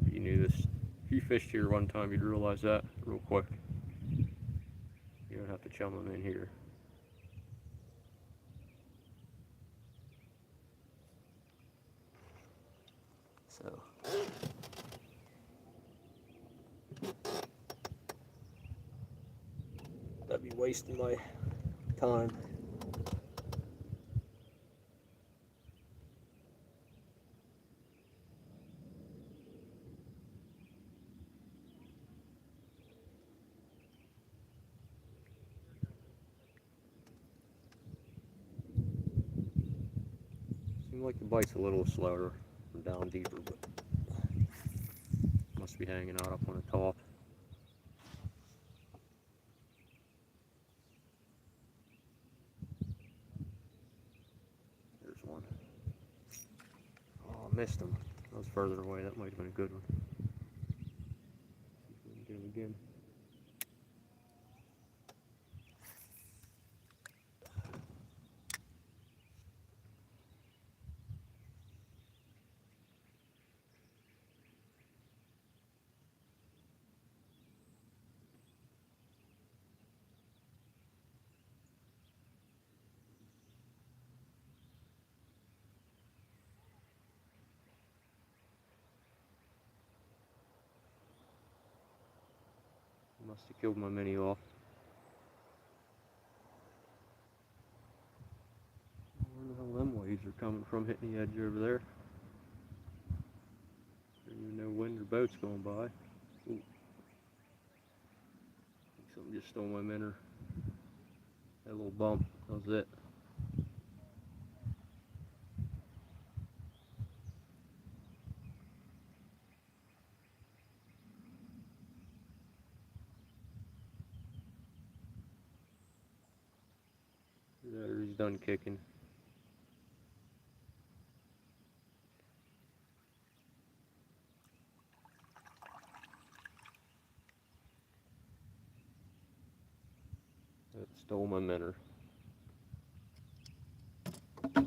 S1: If you knew this, if you fished here one time, you'd realize that real quick. You don't have to chum them in here. So that'd be wasting my time. Seems like the bite's a little slower and down deeper, but must be hanging out up on the top. There's one. Oh, I missed him. I was further away. That might have been a good one. See if we can get him again. Must have killed my mini off. Where the hell them waves are coming from hitting the edge over there? I don't even know when your boat's going by. Ooh. Something just stole my minnow. That little bump, that was it. There, he's done kicking. That stole my minnow. I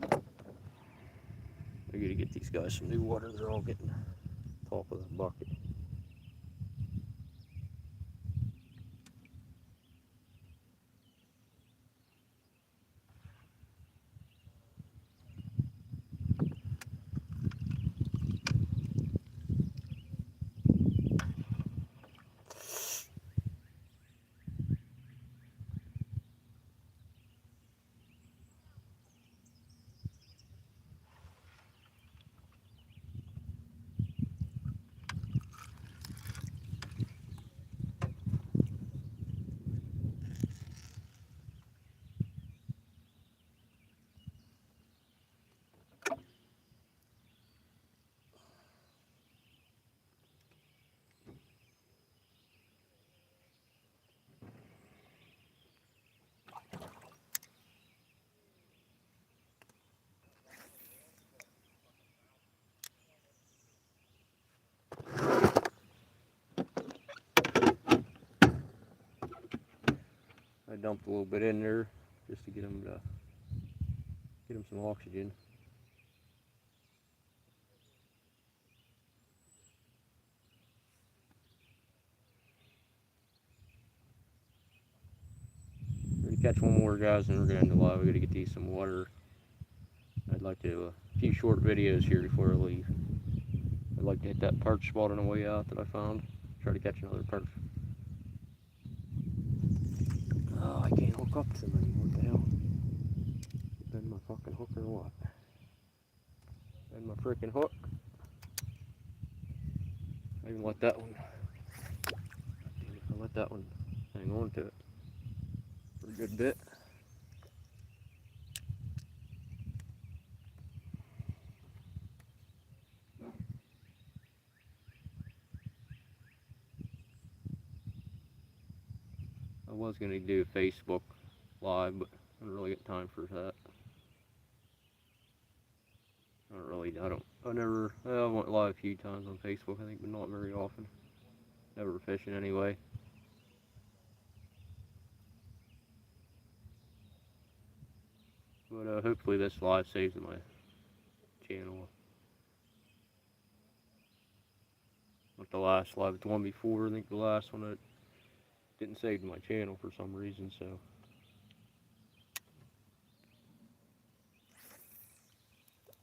S1: gotta get these guys some new water. They're all getting top of the bucket. I dumped a little bit in there just to get them some oxygen. We're gonna catch one more, guys, and we're gonna end the live. We gotta get these some water. I'd like to do a few short videos here before I leave. I'd like to hit that perch spot on the way out that I found. Try to catch another perch. Oh, I can't hook up to them anymore. What the hell? Bend my fucking hook or what? Bend my freaking hook. I even let that one. Damn it, I let that one hang on to it for a good bit. I was gonna do a Facebook live, but I don't really get time for that. I went live a few times on Facebook, I think, but not very often. Never fishing anyway. But hopefully this live saves my channel. Not the last live, it's the one before. I think the last one that didn't save my channel for some reason, so.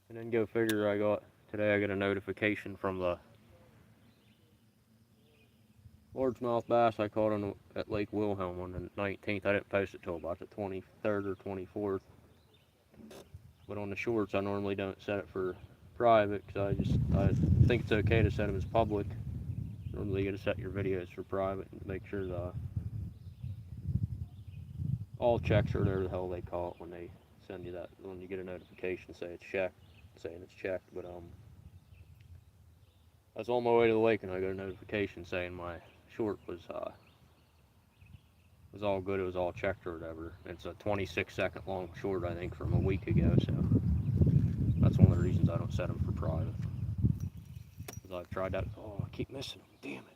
S1: And then go figure, today I got a notification from the largemouth bass I caught at Lake Wilhelm on the 19th. I didn't post it till about the 23rd or 24th. But on the shorts, I normally don't set it for private because I think it's okay to set them as public. Normally you got to set your videos for private and make sure all checks or whatever the hell they call it when they send you that, when you get a notification saying it's checked. But I was on my way to the lake and I got a notification saying my short was all good, it was all checked or whatever. It's a 26-second long short, I think, from a week ago, so that's one of the reasons I don't set them for private. Because I've tried that. Oh, I keep missing them, damn it.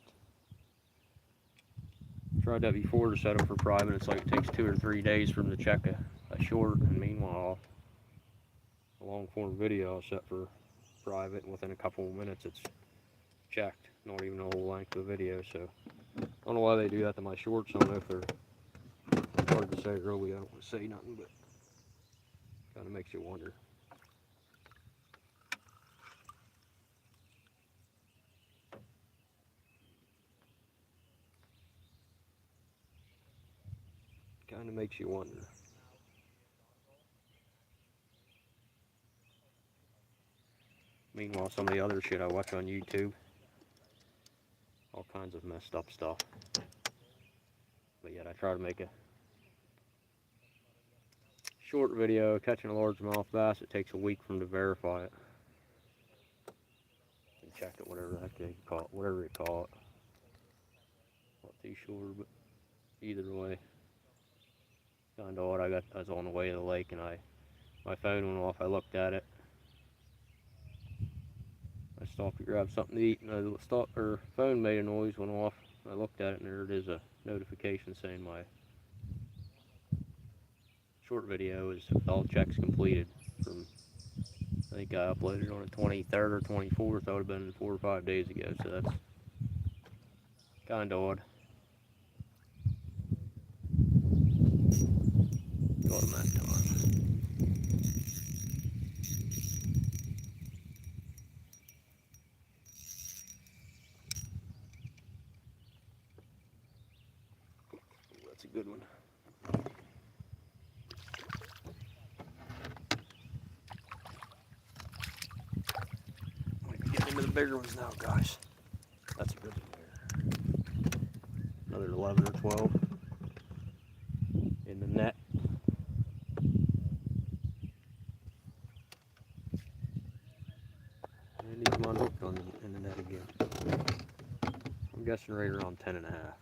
S1: Tried that before to set them for private. It's like it takes 2 or 3 days for them to check a short, and meanwhile, a long form video I'll set for private, and within a couple of minutes it's checked. Not even the whole length of the video, so I don't know why they do that to my shorts. I don't know if they're, it's hard to say really, I don't want to say nothing, but kind of makes you wonder. Kind of makes you wonder. Meanwhile, some of the other shit I watch on YouTube, all kinds of messed up stuff. But yet I try to make a short video catching a largemouth bass. It takes a week for them to verify it and check it, whatever the heck they call it, whatever they call it. Not too sure, but either way, kind of odd. I was on the way to the lake and my phone went off. I looked at it. I stopped to grab something to eat, and her phone made a noise, went off. I looked at it, and there it is, a notification saying my short video is all checks completed. From, I think I uploaded on the 23rd or 24th. That would have been 4 or 5 days ago, so that's kind of odd. Got him that time. That's a good one. Might be getting into the bigger ones now, guys. That's a good one there. Another 11 or 12 in the net. And he's unhooked in the net again. I'm guessing right around 10 and a half.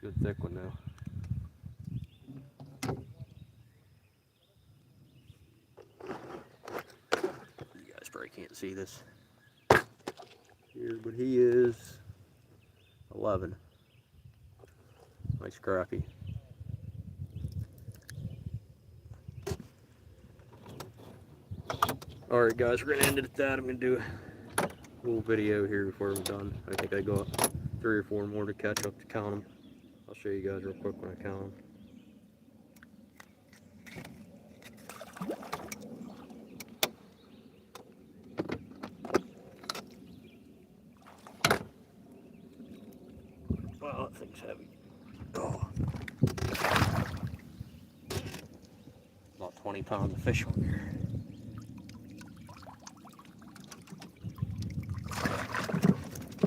S1: Good thick one now. You guys probably can't see this here, but he is 11. Nice crappie. Alright guys, we're gonna end it at that. I'm gonna do a little video here before we're done. I think I got 3 or 4 more to catch up to count them. I'll show you guys real quick when I count them. Wow, that thing's heavy. Oh. About 20 pounds of fish on there.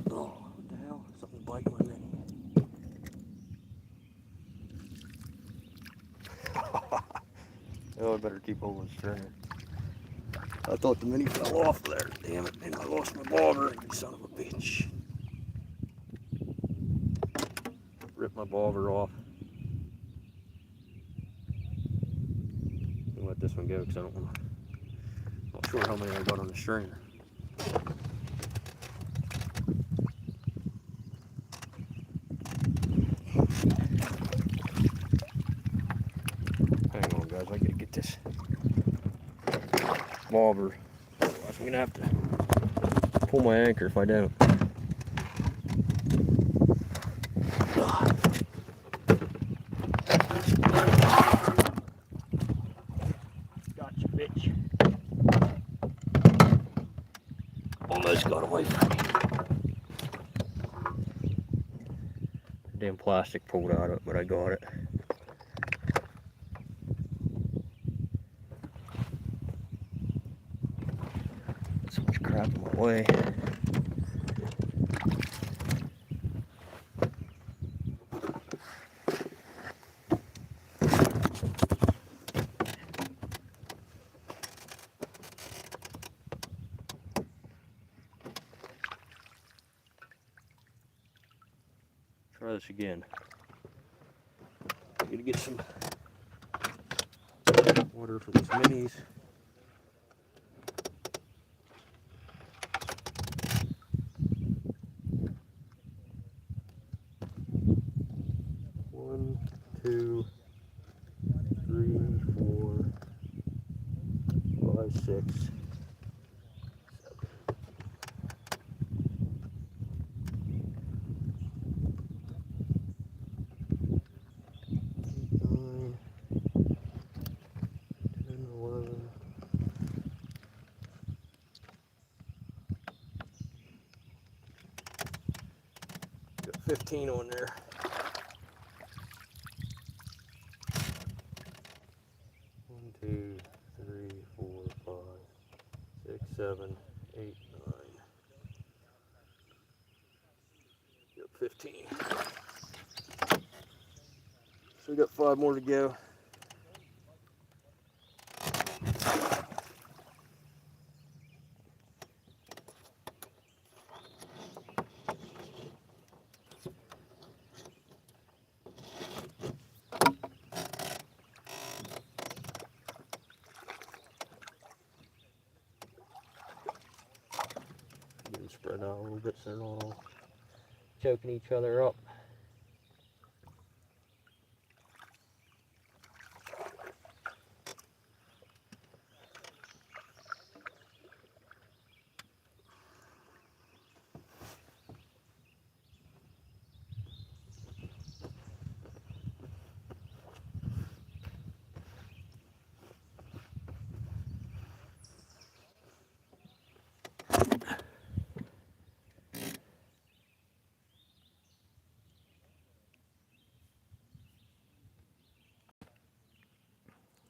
S1: Oh, what the hell? Something biting my mini. Oh, I better keep holding the string. I thought the mini fell off there. Damn it, and I lost my bobber, you son of a bitch. Ripped my bobber off. Let this one go because I don't want to. Not sure how many I got on the string. Hang on, guys. I gotta get this bobber. Otherwise, I'm gonna have to pull my anchor if I don't. Gotcha, bitch. Almost got away from me. Damn plastic pulled out of it, but I got it. So much crap in my way. Try this again. I'm gonna get some water for these minis. One, two, 3, 4, 5, 6. Got 15 on there. One, 2, 3, 4, 5, 6, 7, 8, 9. Got 15. So we got 5 more to go. Spread out a little bit so they're not all choking each other up.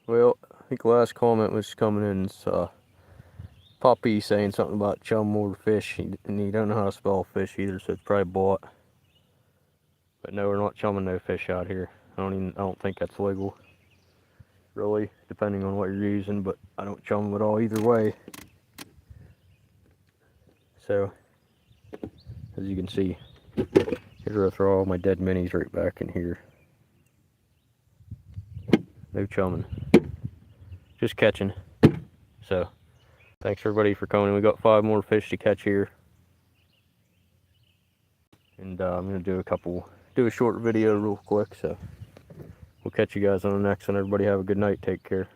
S1: Well, I think the last comment was coming in. It's Poppy saying something about chum more fish, and he don't know how to spell fish either, so it's probably bought. But no, we're not chumming no fish out here. I don't think that's legal, really, depending on what you're using. But I don't chum them at all either way. So, as you can see, here I throw all my dead minis right back in here. No chumming, just catching. So, thanks everybody for coming. We got 5 more fish to catch here, and I'm gonna do a couple do a short video real quick, so we'll catch you guys on the next one. Everybody have a good night. Take care.